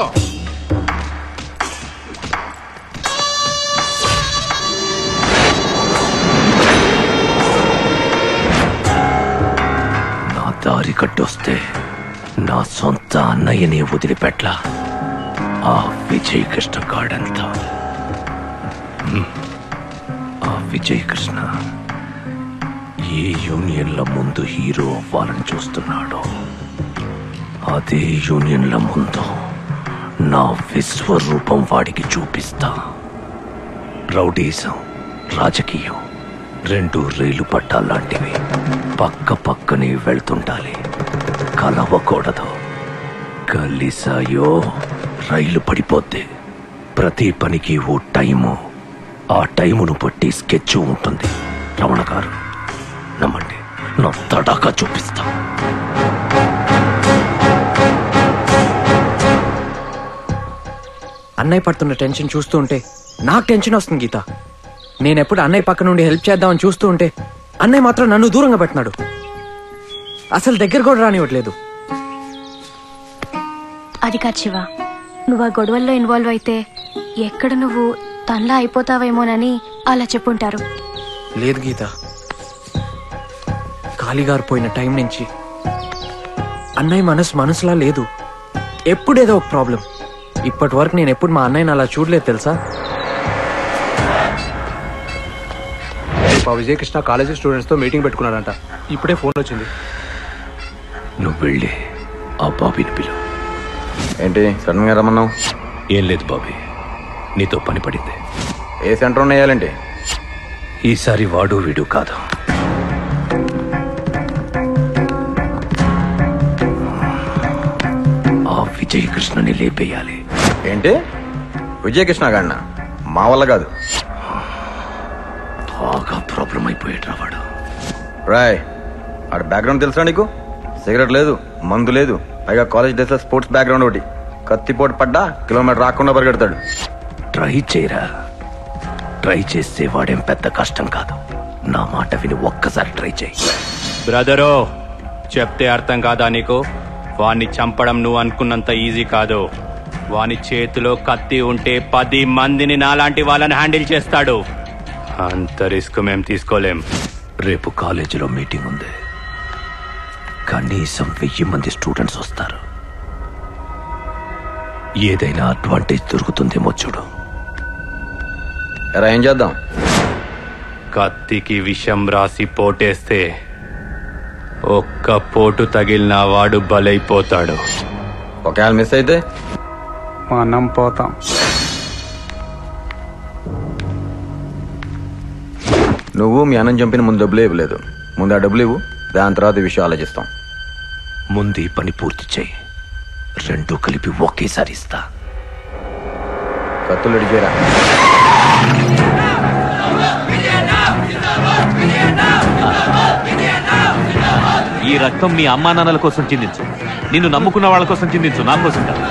దారి కట్టొస్తే నా సొంత అన్నయ్యని వదిలిపెట్లా. ఆ విజయ్ కృష్ణ గాడంతా, ఆ విజయ్ కృష్ణ ఏ యూనియన్ల ముందు హీరో అవ్వాలని చూస్తున్నాడో అదే యూనియన్ల ముందు నా విశ్వరూపం వాడికి చూపిస్తా. రౌడీజం, రాజకీయం రెండు రైలు పట్టాలాంటివి. పక్క పక్కనే వెళ్తుండాలి, కలవకూడదు. కలిసాయో రైలు పడిపోద్ది. ప్రతి పనికి ఓ టైము, ఆ టైమును బట్టి స్కెచ్ ఉంటుంది. రమణ గారు నమ్మండి, నా తడాకా చూపిస్తా. అన్నయ్య పడుతున్న టెన్షన్ చూస్తూ ఉంటే నాకు టెన్షన్ వస్తుంది గీత. నేనెప్పుడు అన్నయ్య పక్క నుండి హెల్ప్ చేద్దామని చూస్తూ ఉంటే అన్నయ్య మాత్రం నన్ను దూరంగా పెట్టినాడు. అసలు దగ్గర కూడా రానివ్వట్లేదు. అది కాదు శివ, నువ్వు ఆ గొడవల్లో ఇన్వాల్వ్ అయితే ఎక్కడ నువ్వు తనలా అయిపోతావేమోనని అలా చెప్పుంటారు. లేదు గీత, కాళీగారు పోయిన టైం నుంచి అన్నయ్య మనసులా లేదు. ఎప్పుడేదో ఒక ప్రాబ్లం. ఇప్పటి వరకు నేను ఎప్పుడు మా అన్నయ్యని అలా చూడలేదు తెలుసా. విజయకృష్ణ కాలేజీ స్టూడెంట్స్ తో మీటింగ్ పెట్టుకున్నాడంట. ఇప్పుడే ఫోన్ వచ్చింది. నువ్వు వెళ్ళి ఆ బాబీని పిలు. ఏంటి సడన్ గా రమ్మన్నావు? ఏం లేదు బాబీ, నీతో పని పడింది. ఏ సెంటర్ వేయాలండి? ఈసారి వాడు వీడు కాదు, ఆ విజయకృష్ణని లేపేయాలి. ఏంటి విజయకృష్ణ గాడిన? మా వల్ల కాదు. బాగా ప్రాబ్లం అయిపోయాడు వాడు. రాయ్, ఆడ బ్యాక్గ్రౌండ్ తెలుసా నీకు? సిగరెట్ లేదు, మందు లేదు, పైగా కాలేజ్ డేస్ లో స్పోర్ట్స్ బ్యాక్గ్రౌండ్ ఒకటి. కత్తిపోటు పడ్డా కిలోమీటర్ రాకుండా పరిగెడతాడు. ట్రై చేయరా, ట్రై చేస్తే వాడేం పెద్ద కష్టం కాదు. నా మాట విని ఒక్కసారి ట్రై చేయి. బ్రదరో, చెప్తే అర్థం కాదా నీకు? వాణ్ణి చంపడం నువ్వు అనుకున్నంత ఈజీ కాదు. వాని చేతిలో కత్తి ఉంటే 10 మందిని నాలాంటి వాళ్ళని హ్యాండిల్ చేస్తాడు. అంత రిస్క్ మేం తీసుకోలేం. రేపు కాలేజీలో మీటింగ్ ఉంది, కనీసం 1000 మంది స్టూడెంట్స్ వస్తారు. ఏదైనా అడ్వాంటేజ్ దొరుకుతుందేమో చూడు. ఏం చేద్దాం? కత్తికి విషం రాసి పోటేస్తే ఒక్క పోటు తగిలిన వాడు బలైపోతాడు. ఒకవేళ మిస్ అయితే మనం పోతాం. నువ్వు మీ అన్నం చంపిన ముందు డబ్బులు ఇవ్వలేదు. ముందు ఆ డబ్బులు ఇవ్వు, దాని తర్వాత ఈ విషయం ఆలోచిస్తాం. ముందు ఈ పని పూర్తి చేయి, 2 కలిపి ఒకేసారి ఇస్తా. కత్తులు అడిగారా? ఈ రక్తం మీ అమ్మా నాన్నల కోసం చిందించు, నిన్ను నమ్ముకున్న వాళ్ళ కోసం చిందించు, నా కోసం కాదు.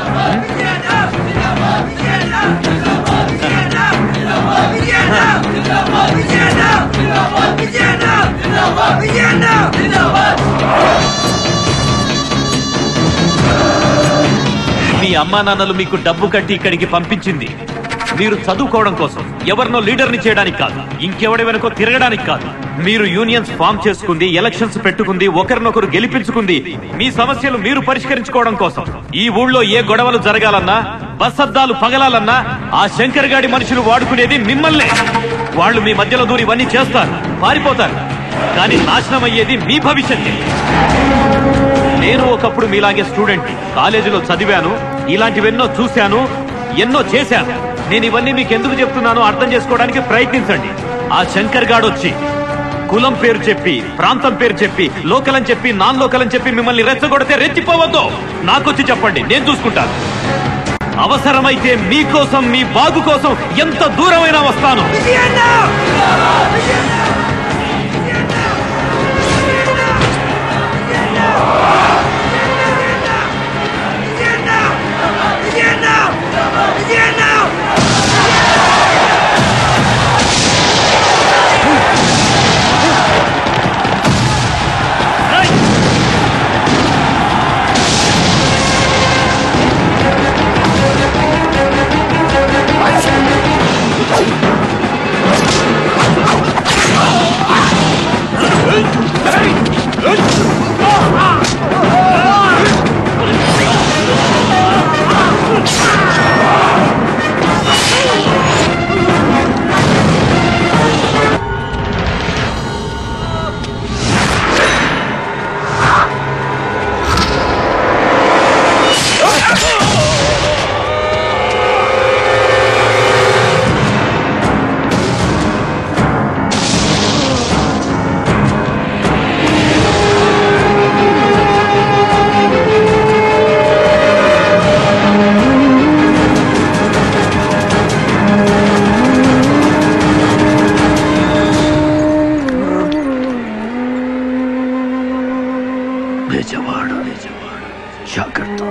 మీ అమ్మా నాన్నలు మీకు డబ్బు కట్టి ఇక్కడికి పంపించింది మీరు చదువుకోవడం కోసం, ఎవరినో లీడర్ని చేయడానికి కాదు, ఇంకెవడి వెనుకో తిరగడానికి కాదు. మీరు యూనియన్స్ ఫామ్ చేసుకుంది, ఎలక్షన్స్ పెట్టుకుంది, ఒకరినొకరు గెలిపించుకుంది మీ సమస్యలు మీరు పరిష్కరించుకోవడం కోసం. ఈ ఊళ్ళో ఏ గొడవలు జరగాలన్నా, బస్సద్దాలు పగలాలన్నా ఆ శంకర్ గాడి మనుషులు వాడుకునేది మిమ్మల్నే. వాళ్ళు మీ మధ్యలో దూరి ఇవన్నీ చేస్తారు, పారిపోతారు, కానీ నాశనం అయ్యేది మీ భవిష్యత్తే. నేను ఒకప్పుడు మీలాగే స్టూడెంట్, కాలేజీలో చదివాను, ఇలాంటివెన్నో చూశాను, ఎన్నో చేశాను. నేను ఇవన్నీ మీకు ఎందుకు చెప్తున్నానో అర్థం చేసుకోవడానికి ప్రయత్నించండి. ఆ శంకర్ గాడు వచ్చి కులం పేరు చెప్పి, ప్రాంతం పేరు చెప్పి, లోకల్ అని చెప్పి, నాన్ లోకల్ అని చెప్పి మిమ్మల్ని రెచ్చగొడితే రెచ్చిపోవద్దు. నాకొచ్చి చెప్పండి, నేను చూసుకుంటాను. అవసరమైతే మీకోసం, మీ బాగు కోసం ఎంత దూరమైనా వస్తాను. జాగ్రత్త.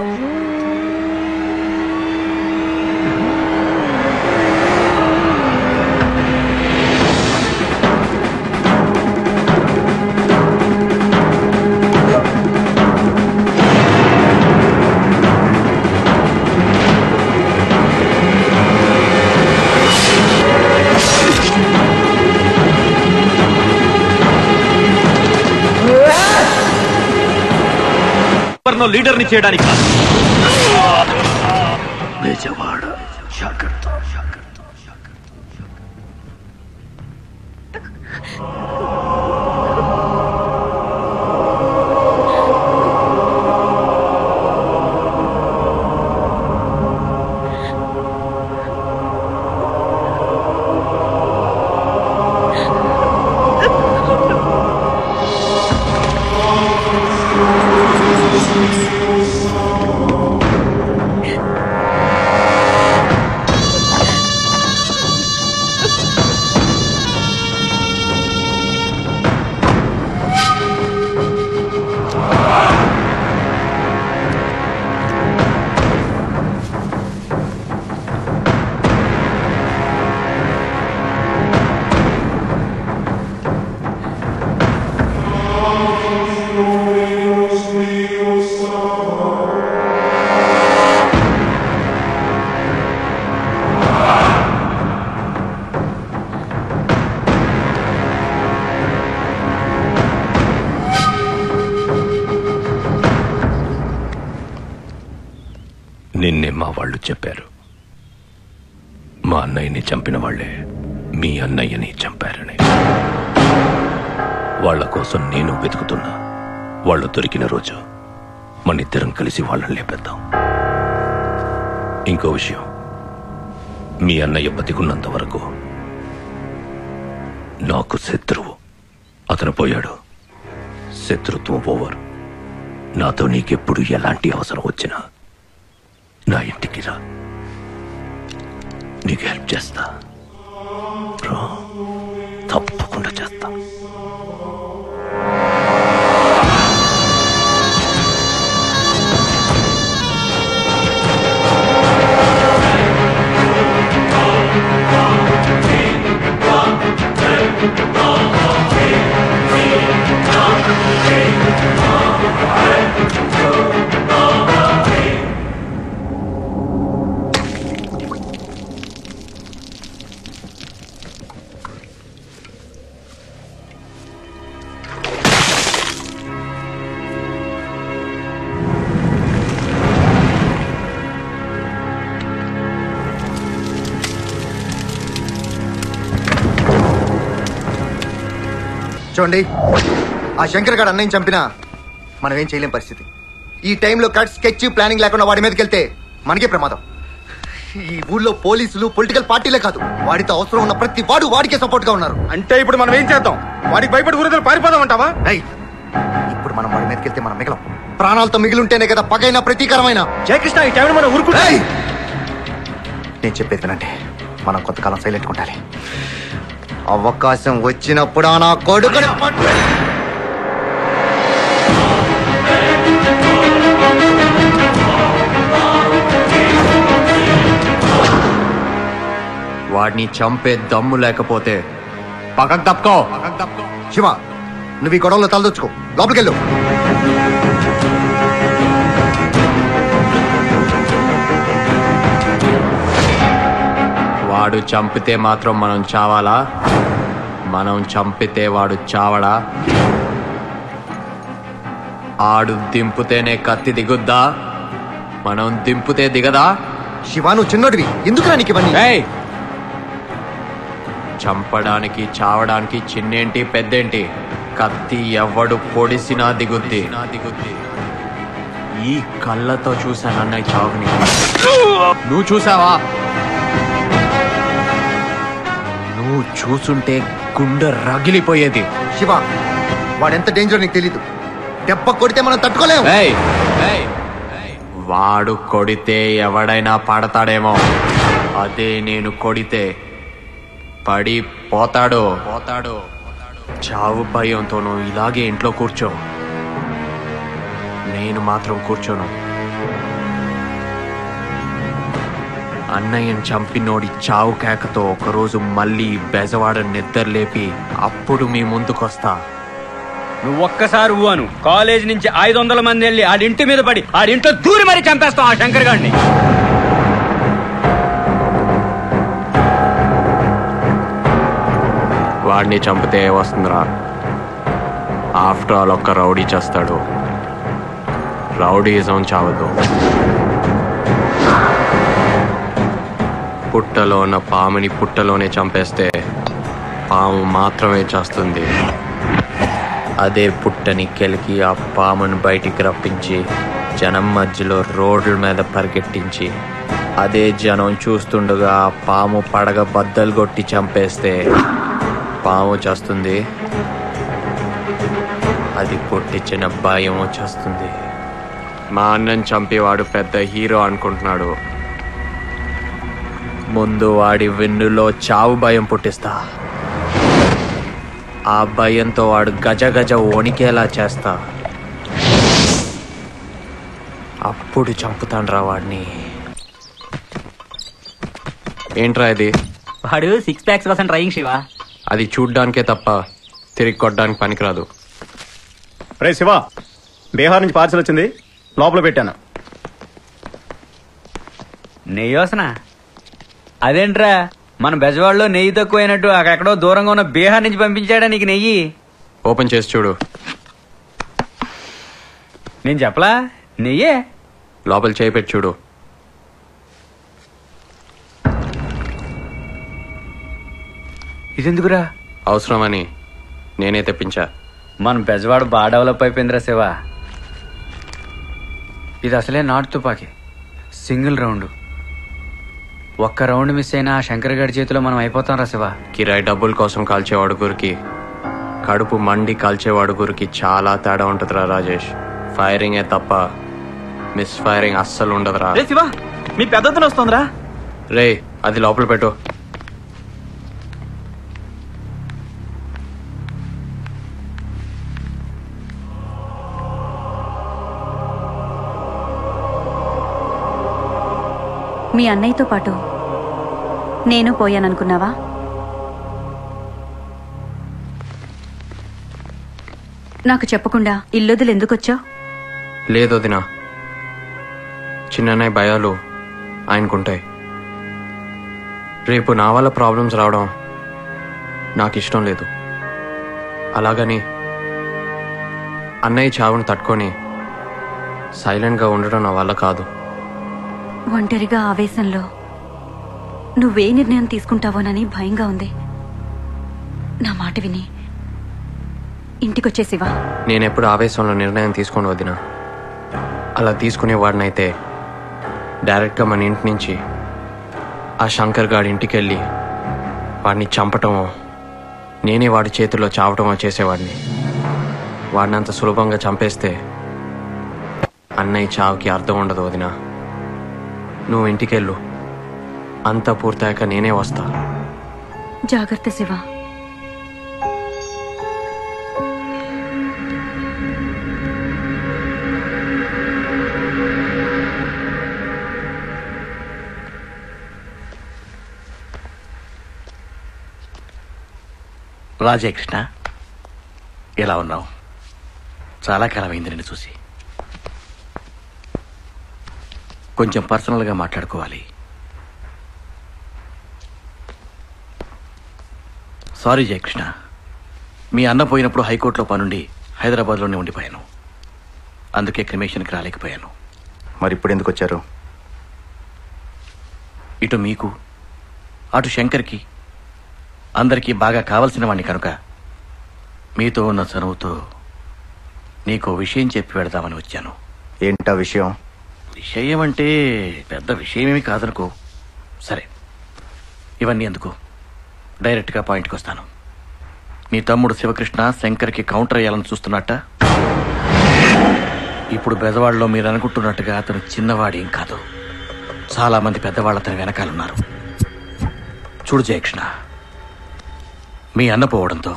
లీడర్ని చేయడానికి కాదు. బేజవాడ జాగ్రత్త. అన్నయ్యని చంపిన వాళ్లే మీ అన్నయ్యని చంపారని. వాళ్ల కోసం నేను వెతుకుతున్నా. వాళ్ళు దొరికిన రోజు మనిద్దరం కలిసి వాళ్ళని లేపేద్దాం. ఇంకో విషయం, మీ అన్నయ్య బతికున్నంత వరకు నాకు శత్రువు. అతను పోయాడు, శత్రుత్వం ఓవర్. నాతో నీకెప్పుడు ఎలాంటి అవసరం వచ్చినా నా ఇంటికి రా, నీకు హెల్ప్ చేస్తా. తప్పకుండా చేస్తా. చూడండి, ఆ శంకర్ గారు అన్నయ్యని చంపినా మనం ఏం చేయలేం పరిస్థితి. ఈ టైంలో కట్ స్కెచ్ ప్లానింగ్ లేకుండా వాడి మీదకి వెళ్తే మనకే ప్రమాదం. ఈ ఊళ్ళో పోలీసులు పొలిటికల్ పార్టీలే కాదు, వాడితో అవసరం ఉన్న ప్రతి వాడు వాడికే సపోర్ట్ గా ఉన్నారు. అంటే ఇప్పుడు మనం ఏం చేద్దాం? వాడికి భయపడి ఊరితో పారిపోదాం అంటావా? ఇప్పుడు మనం వాడి మీదకి వెళ్తే మనం మిగలం. ప్రాణాలతో మిగిలింటేనే కదా పగైనా ప్రతీకారమైన. జయకృష్ణ, ఈ టైంలో మనం ఊరుకు. నేను చెప్పేది వినండి, మనం కొంతకాలం సైలెంట్ ఉండాలి. అవకాశం వచ్చినప్పుడు నా కొడుకుని వాడిని చంపే దమ్ము లేకపోతే పక్కకు తప్పుకో. శివ, నువ్వు ఈ గొడవలో తలదొచ్చుకో, లోపలికెళ్ళు. వాడు చంపితే మాత్రం మనం చావాలా? మనం చంపితే వాడు చావడా? ఆడు దింపుతేనే కత్తి దిగుద్దా? మనం దింపుతే దిగదా? శివ, నువ్వు చిన్నోడివి, ఎందుకు నీకు ఇవన్నీ? చంపడానికి చావడానికి చిన్నేంటి పెద్దేంటి? కత్తి ఎవడు పొడిసినా దిగుద్ది. ఈ కళ్ళతో చూశాను అన్నయ్య చావుని. నువ్వు చూసావా? నువ్వు చూసుంటే గుండె రగిలిపోయేది. శివ, వాడెంత డేంజర్ నీకు తెలీదు. దెబ్బ కొడితే మనం తట్టుకోలేము. వాడు కొడితే ఎవడైనా పడతాడేమో, అదే నేను కొడితే పడి పోతాడు. చావు భయంతోనూ ఇలాగే ఇంట్లో కూర్చో. నేను మాత్రం కూర్చోను. అన్నయ్యని చంపినోడి చావు కేకతో ఒకరోజు మళ్ళీ బెజవాడ నిద్రలేపి అప్పుడు మీ ముందుకొస్తా. నువ్వు ఒక్కసారి ఊను, కాలేజ్ నుంచి 500 మంది వెళ్ళి ఆడింటి మీద పడి ఆడింట్లో దూరి మరీ చంపేస్తాం ఆ శంకర్ గారిని. వాడిని చంపితే వస్తుందిరా? ఆఫ్టర్ ఆల్ ఒక్క రౌడీ చేస్తాడు. రౌడీజం చావదు. పుట్టలో ఉన్న పాముని పుట్టలోనే చంపేస్తే పాము మాత్రమే చేస్తుంది. అదే పుట్టని కెలికి ఆ పామును బయటికి రప్పించి జనం మధ్యలో రోడ్ల మీద పరిగెట్టించి అదే జనం చూస్తుండగా ఆ పాము పడగ బద్దలు కొట్టి చంపేస్తే పాము చేస్తుంది. అది పుట్టించిన భయం వచ్చేస్తుంది. మా అన్నని చంపేవాడు పెద్ద హీరో అనుకుంటున్నాడు. ముందు వాడి వెన్నులో చావు భయం పుట్టిస్తా. ఆ భయంతో వాడు గజ గజ వణికేలా చేస్తా. అప్పుడు చంపుతాన్రా వాడిని. ఏంట్రా ఇది? వాడు 6 packs కోసం ట్రైయింగ్ శివ. అది చూడ్డానికే తప్ప తిరిగి కొట్టడానికి పనికిరాదు. రే శివ, బీహార్ నుంచి పార్సల్ వచ్చింది, లోపల పెట్టాను. నెయ్యి వసనా? అదేంట్రా, మన బెజవాడలో నెయ్యి తక్కువైనట్టు అక్కడెక్కడో దూరంగా ఉన్న బీహార్ నుంచి పంపించాడా నీకు నెయ్యి? ఓపెన్ చేసి చూడు. నేను చెప్పలా నెయ్యే. లోపల చేయి పెట్టి చూడు. ఇదెందుకురా? అవసరమని నేనే తెప్పించా. మన బెజవాడు బాగా డెవలప్ అయిపోయిందిరా శివ. ఇది అసలే నాటు తుపాకీ, సింగిల్ రౌండ్. ఒక్క రౌండ్ మిస్ అయినా శంకర్ గారి చేతిలో మనం అయిపోతాం రా శివ. కిరాయి డబ్బుల కోసం కాల్చేవాడు గురికి, కడుపు మండి కాల్చేవాడు గురికి చాలా తేడా ఉంటుందిరా రాజేష్. ఫైరింగే తప్ప మిస్ ఫైరింగ్ అస్సలు ఉండదురా. శివ మీ పెద్దతను వస్తుందిరా. రే అది లోపల పెట్టు. మీ అన్నయ్యతో పాటు నేను పోయాననుకున్నావా? నాకు చెప్పకుండా ఇల్లొదులు ఎందుకొచ్చావు? లేదు వదినా, చిన్నన్నయ్య భయాలు ఆయనకుంటాయి. రేపు నా వల్ల ప్రాబ్లమ్స్ రావడం నాకు ఇష్టం లేదు. అలాగని అన్నయ్య చావును తట్టుకొని సైలెంట్గా ఉండడం నా వల్ల కాదు. ఒంటరిగా ఆవేశంలో నువ్వే నిర్ణయం తీసుకుంటావోనని భయంగా ఉంది. నా మాట విని ఇంటికొచ్చేసివా? నేనెప్పుడు ఆవేశంలో నిర్ణయం తీసుకోను వదినా. అలా తీసుకునేవాడినైతే డైరెక్ట్గా మన ఇంటి నుంచి ఆ శంకర్ గాడి ఇంటికి వెళ్ళి వాడిని చంపటమో నేనే వాడి చేతుల్లో చావటమో చేసేవాడిని. వాడిని అంత సులభంగా చంపేస్తే అన్నయ్య చావుకి అర్థం ఉండదు వదినా. నువ్వు ఇంటికెళ్ళు, అంతా పూర్తయ్యాక నేనే వస్తా. జాగ్రత్త శివ. రాజకృష్ణ, ఎలా ఉన్నావు? చాలా కాలమైంది నిన్ను చూసి. కొంచెం పర్సనల్గా మాట్లాడుకోవాలి. సారీ జయకృష్ణ, మీ అన్న పోయినప్పుడు హైకోర్టులో పనుండి హైదరాబాద్లోనే ఉండిపోయాను. అందుకే క్రిమేషన్కి రాలేకపోయాను. మరి ఇప్పుడు ఎందుకు వచ్చారు? ఇటు మీకు అటు శంకర్కి అందరికీ బాగా కావలసిన వాడిని కనుక మీతో ఉన్న చనువుతో నీకో విషయం చెప్పి పెడదామని వచ్చాను. ఏంటా విషయం? విషయం అంటే పెద్ద విషయమేమి కాదనుకో. సరే, ఇవన్నీ ఎందుకు, డైరెక్ట్గా పాయింట్కి వస్తాను. నీ తమ్ముడు శివకృష్ణ శంకర్కి కౌంటర్ అయ్యాలని చూస్తున్నట్ట. ఇప్పుడు బెజవాడలో మీరు అనుకుంటున్నట్టుగా అతను చిన్నవాడేం కాదు. చాలామంది పెద్దవాళ్ళు అతని వెనకాలన్నారు. చూడు జయకృష్ణ, మీ అన్న పోవడంతో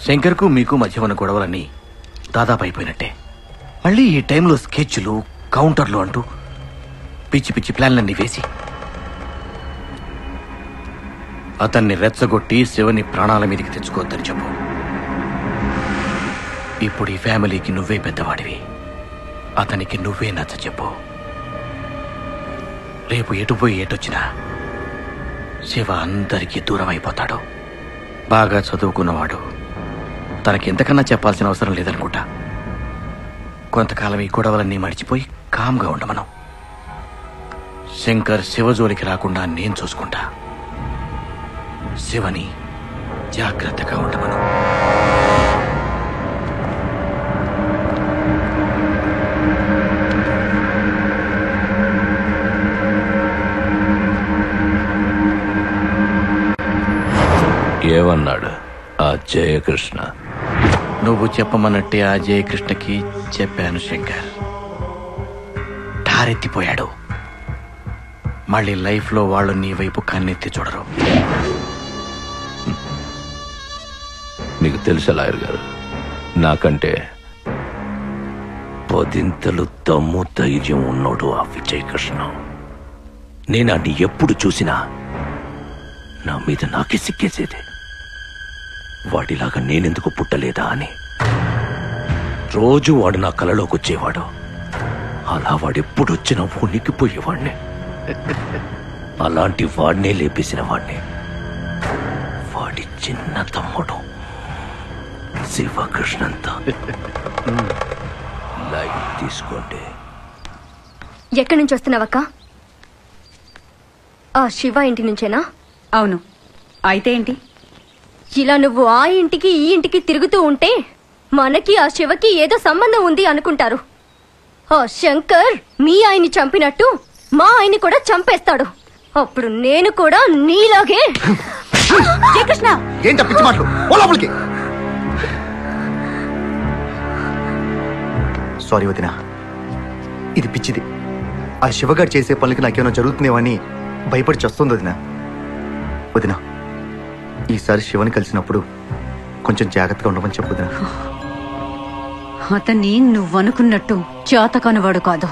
శంకర్కు మీకు మధ్య ఉన్న గొడవలన్నీ దాదాపు అయిపోయినట్టే. మళ్ళీ ఈ టైంలో స్కెచ్లు కౌంటర్లు అంటూ పిచ్చి పిచ్చి ప్లాన్లన్నీ వేసి అతన్ని రెచ్చగొట్టి శివని ప్రాణాల మీదకి తెచ్చుకోవద్దని చెప్పు. ఇప్పుడు ఈ ఫ్యామిలీకి నువ్వే పెద్దవాడివి. అతనికి నువ్వే నచ్చ చెప్పు. రేపు ఎటుపోయి ఎటొచ్చినా శివ అందరికీ దూరం అయిపోతాడు. బాగా చదువుకున్నవాడు, తనకి ఎంతకన్నా చెప్పాల్సిన అవసరం లేదనుకుంటా. కొంతకాలం ఈ గొడవలన్నీ మర్చిపోయి కామ్గా ఉండమను. శంకర్ శివజోలికి రాకుండా నేను చూసుకుంటా. శివని జాగ్రత్తగా ఉండమను. ఏమన్నాడు ఆ జయకృష్ణ? నువ్వు చెప్పమన్నట్టే ఆ జయకృష్ణకి చెప్పాను శంకర్. ఠారెత్తిపోయాడు. మళ్ళీ లైఫ్లో వాళ్ళు నీ వైపు కన్నెత్తి చూడరు. మీకు తెలుసా లాయర్ గారు, నాకంటే 10 దమ్ము ధైర్యం ఉన్నాడు ఆ విజయకృష్ణ. నేను అన్ని ఎప్పుడు చూసినా నా మీద నాకే సిక్కేసేదే. వాడిలాగా నేనెందుకు పుట్టలేదా అని రోజు వాడు నా కలలోకి వచ్చేవాడు. అలా వాడెప్పుడొచ్చినా ఉనికిపోయేవాడిని. అలాంటి వాడినే లేపేసిన వాడిని వాడి చిన్న తమ్ముడు శివకృష్ణంతో. లైవ్ తీసుకోండి. ఎక్కడి నుంచి వస్తున్నావక్క? ఆ శివ ఇంటి నుంచేనా? అవును. అయితే ఏంటి? ఇలా నువ్వు ఆ ఇంటికి ఈ ఇంటికి తిరుగుతూ ఉంటే మనకి ఆ శివకి ఏదో సంబంధం ఉంది అనుకుంటారు. ఆ శంకర్ మీ ఆయన్ని చంపినట్టు మా ఆయన్ని కూడా చంపేస్తాడు. అప్పుడు నేను కూడా నీలాగే. జయకృష్ణ ఏంటి పిచ్చి మాటలు? ఓ లోపలికి. సారీ వదినా, ఇది పిచ్చిది. ఆ శివగాడు చేసే పనులకి నాకేమైనా జరుగుతుందేమని భయపడి చస్తుంది వదినా. వదినా, ఈసారి శివని కలిసినప్పుడు కొంచెం జాగ్రత్తగా ఉండమని చెప్పు వదినా. అతన్ని నువ్వనుకున్నట్టు చేతకానివాడు కాదు.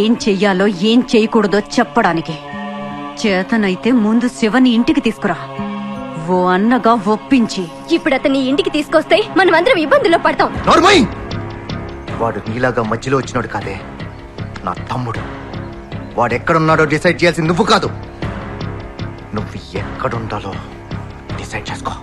ఏం చెయ్యాలో ఏం చేయకూడదో చెప్పడానికి. చేతనైతే ముందు శివని ఇంటికి తీసుకురా. ఓ అన్నగా ఒప్పించి. ఇప్పుడు అతన్ని ఇంటికి తీసుకొస్తే మనమందరం ఇబ్బందుల్లో పడతాం. వాడు నీలాగా మధ్యలో వచ్చినాడు కాదే, నా తమ్ముడు. వాడు ఎక్కడున్నాడో డిసైడ్ చేయాల్సింది నువ్వు కాదు. నువ్వు ఎక్కడుండాలో డిసైడ్ చేసుకో.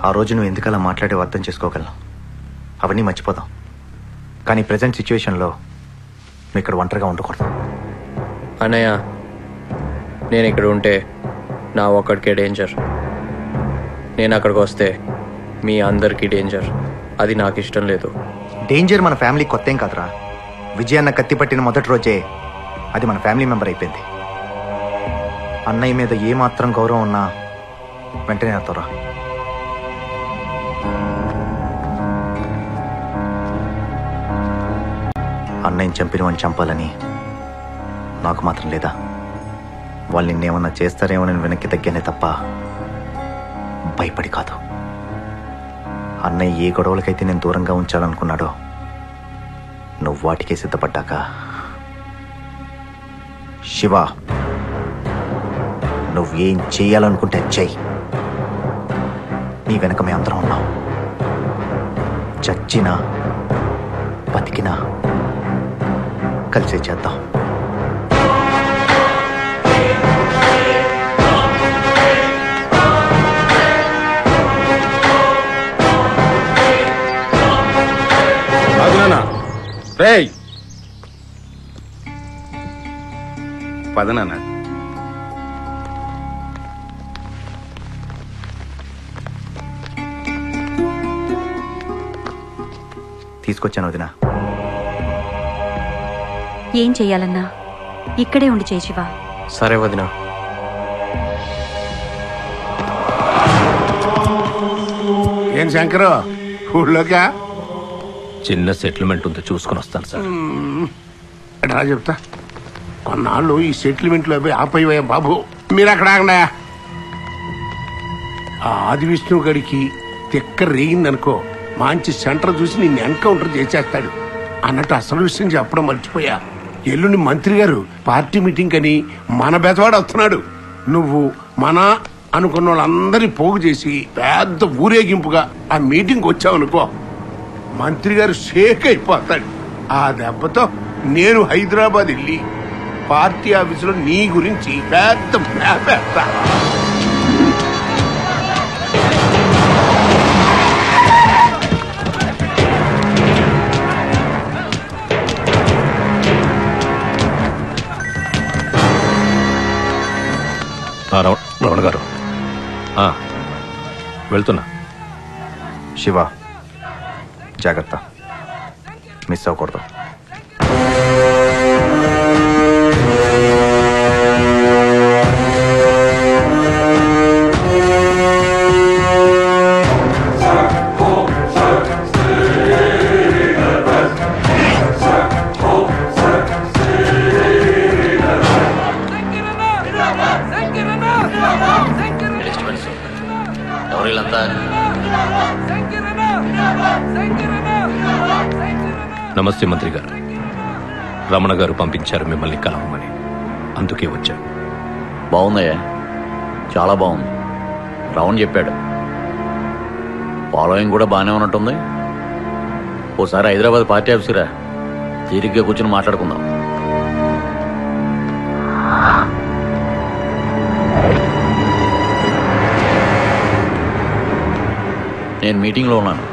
ఆ రోజు నువ్వు ఎందుకలా మాట్లాడే అర్థం చేసుకోగలను. అవన్నీ మర్చిపోదాం. కానీ ప్రజెంట్ సిచ్యువేషన్లో నువ్వు ఇక్కడ ఒంటరిగా ఉండకూడదు. అన్నయ్య, నేను ఇక్కడ ఉంటే నా ఒక్కడికే డేంజర్. నేను అక్కడికి వస్తే మీ అందరికీ డేంజర్. అది నాకు ఇష్టం లేదు. డేంజర్ మన ఫ్యామిలీ కొత్త ఏం కాదురా. విజయన్న కత్తి పట్టిన మొదటి రోజే అది మన ఫ్యామిలీ మెంబర్ అయిపోయింది. అన్నయ్య మీద ఏమాత్రం గౌరవం ఉన్నా వెంటనే నాతో రా. అన్నయ్యని చంపిన వాడిని చంపాలని నాకు మాత్రం లేదా? వాళ్ళు నిన్నేమన్నా చేస్తారేమో నేను వెనక్కి తగ్గానే తప్ప భయపడి కాదు. అన్నయ్య ఏ గొడవలకైతే నేను దూరంగా ఉంచాలనుకున్నాడో నువ్వు వాటికే సిద్ధపడ్డాక, శివ నువ్వు ఏం చెయ్యాలనుకుంటే చెయ్యి. నీ వెనక మేము అందరం ఉన్నాం. చచ్చినా బతికినా కలిసే చేద్దాం. పద నాన్న. తీసుకొచ్చాను వదినా. ఏం చెయ్యాలన్నా ఇక్కడే ఉండి చేయి శివ. సరే వదినా. ఏం శంకరు ఊళ్ళోకా? చిన్న సెటిల్మెంట్ ఉంది, చూసుకుని వస్తాను సార్. రా చెప్తా. కొన్నాళ్ళు ఈ సెటిల్మెంట్లు అవి ఆపయ్యా బాబు. మీరు అక్కడ ఆగండాయా. ఆ ఆది విష్ణు గడికి తిక్క రేగిందనుకో, మంచి సెంటర్ చూసి నిన్ను ఎన్కౌంటర్ చేసేస్తాడు అన్నట్టు అసలు విషయం చెప్పడం మర్చిపోయా. ఎల్లుండి మంత్రి గారు పార్టీ మీటింగ్ అని మన బెతవాడు వస్తున్నాడు. నువ్వు మన అనుకున్న వాళ్ళందరినీ పోగు చేసి పెద్ద ఊరేగింపుగా ఆ మీటింగ్ వచ్చావనుకో, మంత్రి గారు షేక్ అయిపోతాడు. ఆ దెబ్బతో నేను హైదరాబాద్ వెళ్ళి పార్టీ ఆఫీసులో నీ గురించి పెద్ద మేపేస్తా. రమణ గారు వెళ్తున్నా. శివ జాగ్రత్త, మిస్ అవ్వకూడదు. నమస్తే మంత్రి గారు. రమణ గారు పంపించారు మిమ్మల్ని కలవమని, అందుకే వచ్చాను. బాగుందయ్యా, చాలా బాగుంది. రావణ్ చెప్పాడు. ఫాలోయింగ్ కూడా బాగానే ఉన్నట్టుంది. ఓసారి హైదరాబాద్ పార్టీ ఆఫీసురా, తిరిగ్గా కూర్చొని మాట్లాడుకుందాం. నేను మీటింగ్లో ఉన్నాను.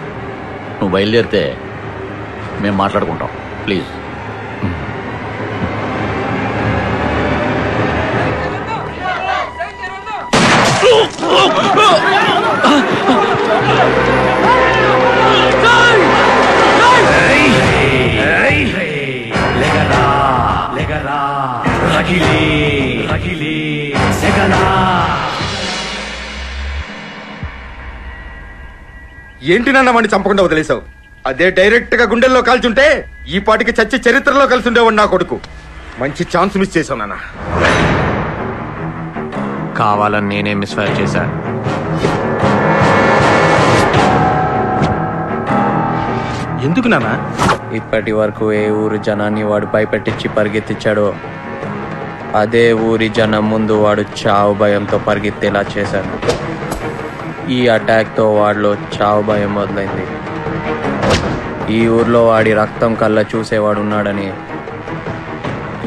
నువ్వు బయలుదేరితే మేము మాట్లాడుకుంటాం. ప్లీజ్. ఏంటి నాన్న వాడిని చంపకుండా వదిలేసావు? అదే డైరెక్ట్ గా గుండెల్లో కాల్చుంటే ఈ పాటికి చచ్చి చరిత్రలో కలిసి ఉండేవాడు నా కొడుకు. మంచి ఛాన్స్ మిస్ చేసావు నాన్న. కావాలని నేనే మిస్ఫైర్ చేశా. ఎందుకు నాన్న? ఇప్పటి వరకు ఏ ఊరు జనాన్ని వాడు భయపెట్టించి పరిగెత్తించాడో అదే ఊరి జనం ముందు వాడు చావు భయంతో పరిగెత్తేలా చేశాడు. ఈ అటాక్తో వాడిలో చావు భయం మొదలైంది. ఈ ఊర్లో వాడి రక్తం కళ్ళ చూసేవాడు ఉన్నాడని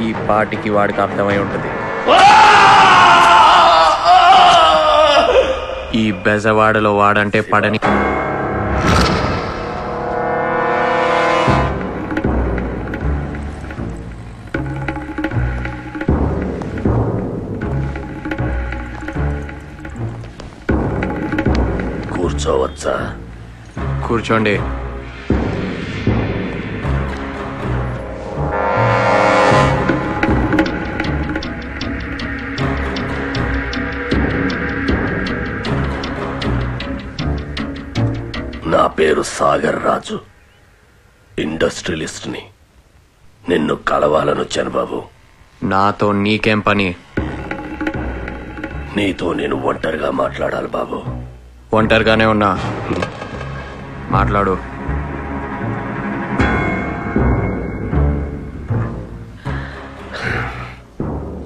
ఈ పాటికి వాడికి అర్థమై ఉంటుంది. ఈ బెజవాడలో వాడంటే పడని కూర్చోవచ్చా? కూర్చోండి. నా పేరు సాగర్ రాజు, ఇండస్ట్రియలిస్ట్ ని. నిన్ను కలవాలనొచ్చాను బాబు. నాతో నీకేం పని? నీతో నేను ఒంటరిగా మాట్లాడాలి బాబు. ఒంటరిగానే ఉన్నా, మాట్లాడు.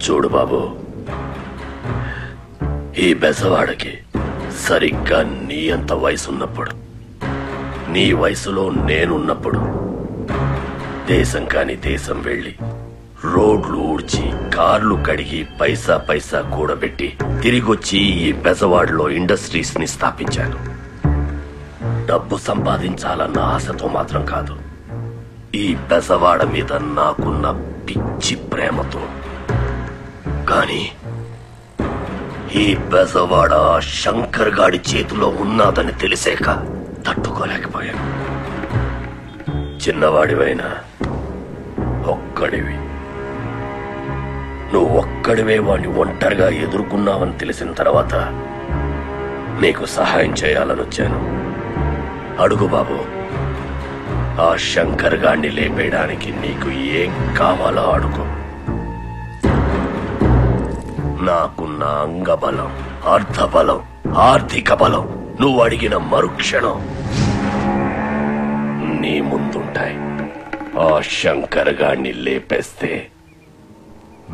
చూడు బాబు, ఈ బెజవాడకి సరిగ్గా నీ అంత వయసున్నప్పుడు, నీ వయసులో నేనున్నప్పుడు దేశం కాని దేశం వెళ్ళి రోడ్లు ఊడ్చి కార్లు కడిగి పైసా పైసా కూడబెట్టి తిరిగొచ్చి ఈ బెజవాడలో ఇండస్ట్రీస్ ని స్థాపించాను. డబ్బు సంపాదించాలన్న ఆశతో మాత్రం కాదు, ఈ బెజవాడ మీద నాకున్న పిచ్చి ప్రేమతో. కానీ ఈ బెజవాడ శంకర్ గాడి చేతిలో ఉన్నదని తెలిసాక తట్టుకోలేకపోయాను. చిన్నవాడివైనా ఒక్కడివి, నువ్వు ఒక్కడివే వాడిని ఒంటరిగా ఎదుర్కొన్నావని తెలిసిన తర్వాత నీకు సహాయం చేయాలని వచ్చాను. అడుగు బాబు, ఆ శంకర్ గాడిని లేపేయడానికి నీకు ఏం కావాలో అడుగు. నాకున్న అంగబలం, అర్థబలం, ఆర్థిక బలం నువ్వు అడిగిన మరుక్షణం నీ ముందుంటాయి. ఆ శంకర్ గాడిని లేపేస్తే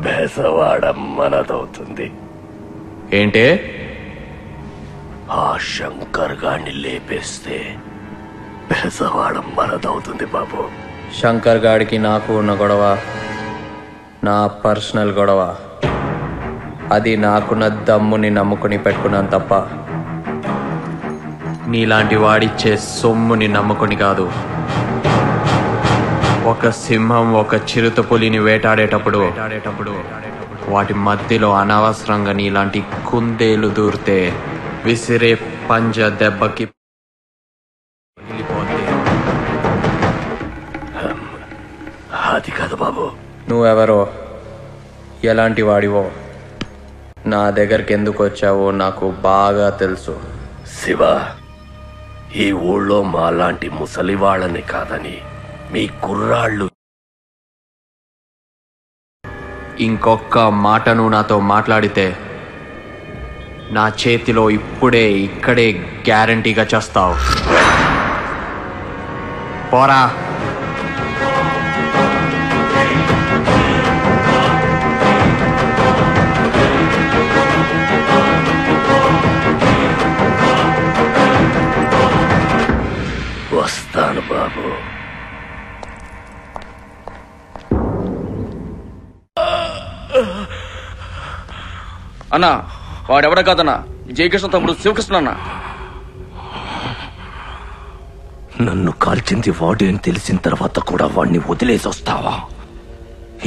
బెజవాడ మనదవుతుంది. ఏంటే? ఆ శంకర్ గాడిని లేపేస్తే బెజవాడ మనదవుతుంది బాబు. శంకర్ గాడికి నాకు ఉన్న గొడవ నా పర్సనల్ గొడవ. అది నాకున్న దమ్ముని నమ్ముకుని పెట్టుకున్నాను తప్ప నీలాంటి వాడిచ్చే సొమ్ముని నమ్ముకుని కాదు. ఒక సింహం ఒక చిరుత పులిని వేటాడేటప్పుడు వాటి మధ్యలో అనవసరంగా నీలాంటి కుందేలు దూరితే విసిరే పంజ దెబ్బకి అది కాదు బాబు. నువ్వెవరో, ఎలాంటి వాడివో, నా దగ్గరికి ఎందుకు వచ్చావో నాకు బాగా తెలుసు. శివ, ఈ ఊళ్ళో మాలాంటి ముసలి వాళ్ళని కాదని మీ కుర్రాళ్ళు ఇంకొక మాట నువ్వు నాతో మాట్లాడితే నా చేతిలో ఇప్పుడే ఇక్కడే గ్యారంటీగా చేస్తావు. పోరా. వస్తాను బాబు. అన్నా వాడెవడ కాదన్నా, జయకృష్ణ తమ్ముడు శివకృష్ణ అన్న. నన్ను కాల్చింది వాడు అని తెలిసిన తర్వాత కూడా వాడిని వదిలేసి వస్తావా?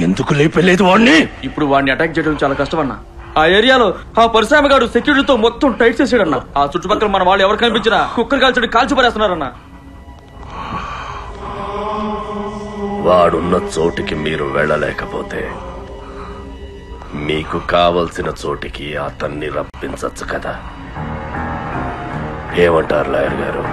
ఎందుకు లేపలేదు వాడిని? ఇప్పుడు వాడిని అటాక్ చేయడం చాలా కష్టం అన్నా. ఆ ఏరియాలో ఆ పరిశ్రమ గారు సెక్యూరిటీతో మొత్తం టైట్ చేసాడన్నా. ఆ చుట్టుపక్కల మన వాళ్ళు ఎవరు కనిపించినా కుక్కర్ కాల్చడం కాల్చి పడేస్తున్నారన్నా. వాడున్న చోటికి మీరు వెళ్ళలేకపోతే మీకు కావలసిన చోటికి అతన్ని రప్పించచ్చు కదా. ఏమంటారు లాయర్ గారు?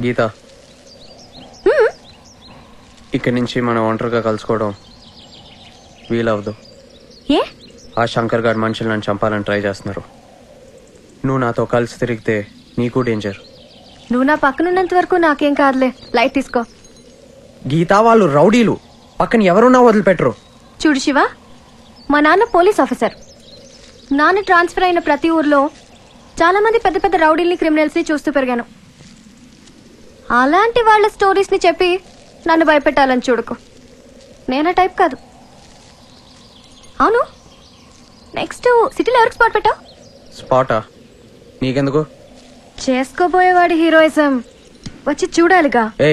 గీత, ఇక్కడి నుంచి మనం ఒంటరిగా కలుసుకోవడం వీలవదు. ఏ? ఆ శంకర్ గారి మనుషులు నన్ను చంపాలని ట్రై చేస్తున్నారు. నువ్వు నాతో కలిసి తిరిగితే నీకు డేంజర్. నువ్వు నా పక్కనున్నంత వరకు నాకేం కాదులే, లైట్ తీసుకో. గీత, వాళ్ళు రౌడీలు, పక్కన ఎవరున్నా వదిలిపెట్టరు. చూడు శివ, మా నాన్న పోలీస్ ఆఫీసర్. నాన్న ట్రాన్స్ఫర్ అయిన ప్రతి ఊర్లో చాలా మంది పెద్ద పెద్ద రౌడీల్ని, క్రిమినల్స్ ని చూస్తూ పెరిగాను. అలాంటి వాళ్ళ స్టోరీస్ ని చెప్పి నన్ను భయపెట్టాలని చూడకు. నేనా టైప్ కాదు. అవును, నెక్స్ట్ సిటీలో ఎవరికి స్పాట్ పెట్టావు? స్పాటా? నీకెందుకు? చేసుకోబోయేవాడి హీరోయిజం వచ్చి చూడాలిగా. ఏ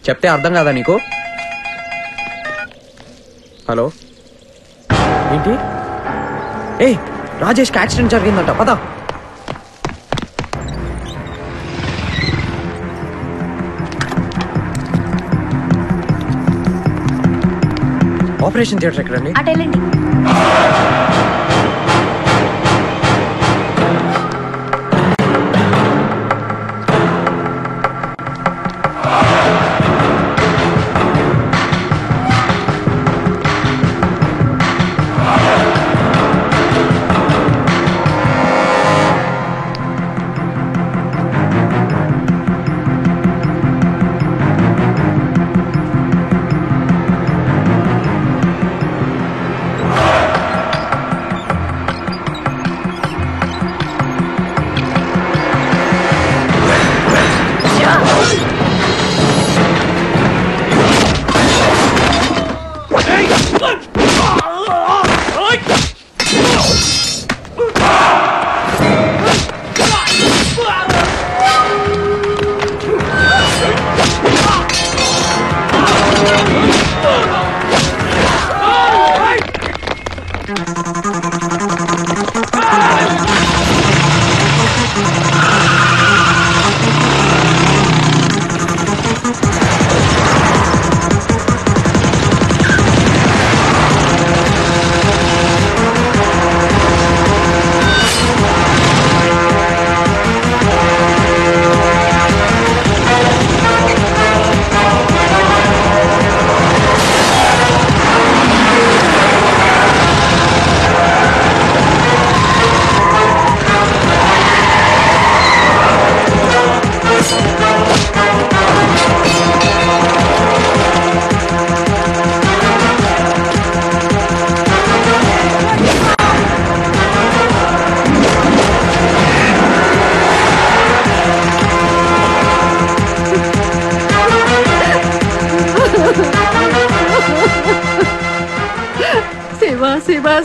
చెప్తే అర్థం కాదా నీకు? హలో, ఏంటి? ఏ రాజేష్కి యాక్సిడెంట్ జరిగిందంట, పద. ఆపరేషన్ థియేటర్ ఎక్కడండి? అటు వెళ్ళండి.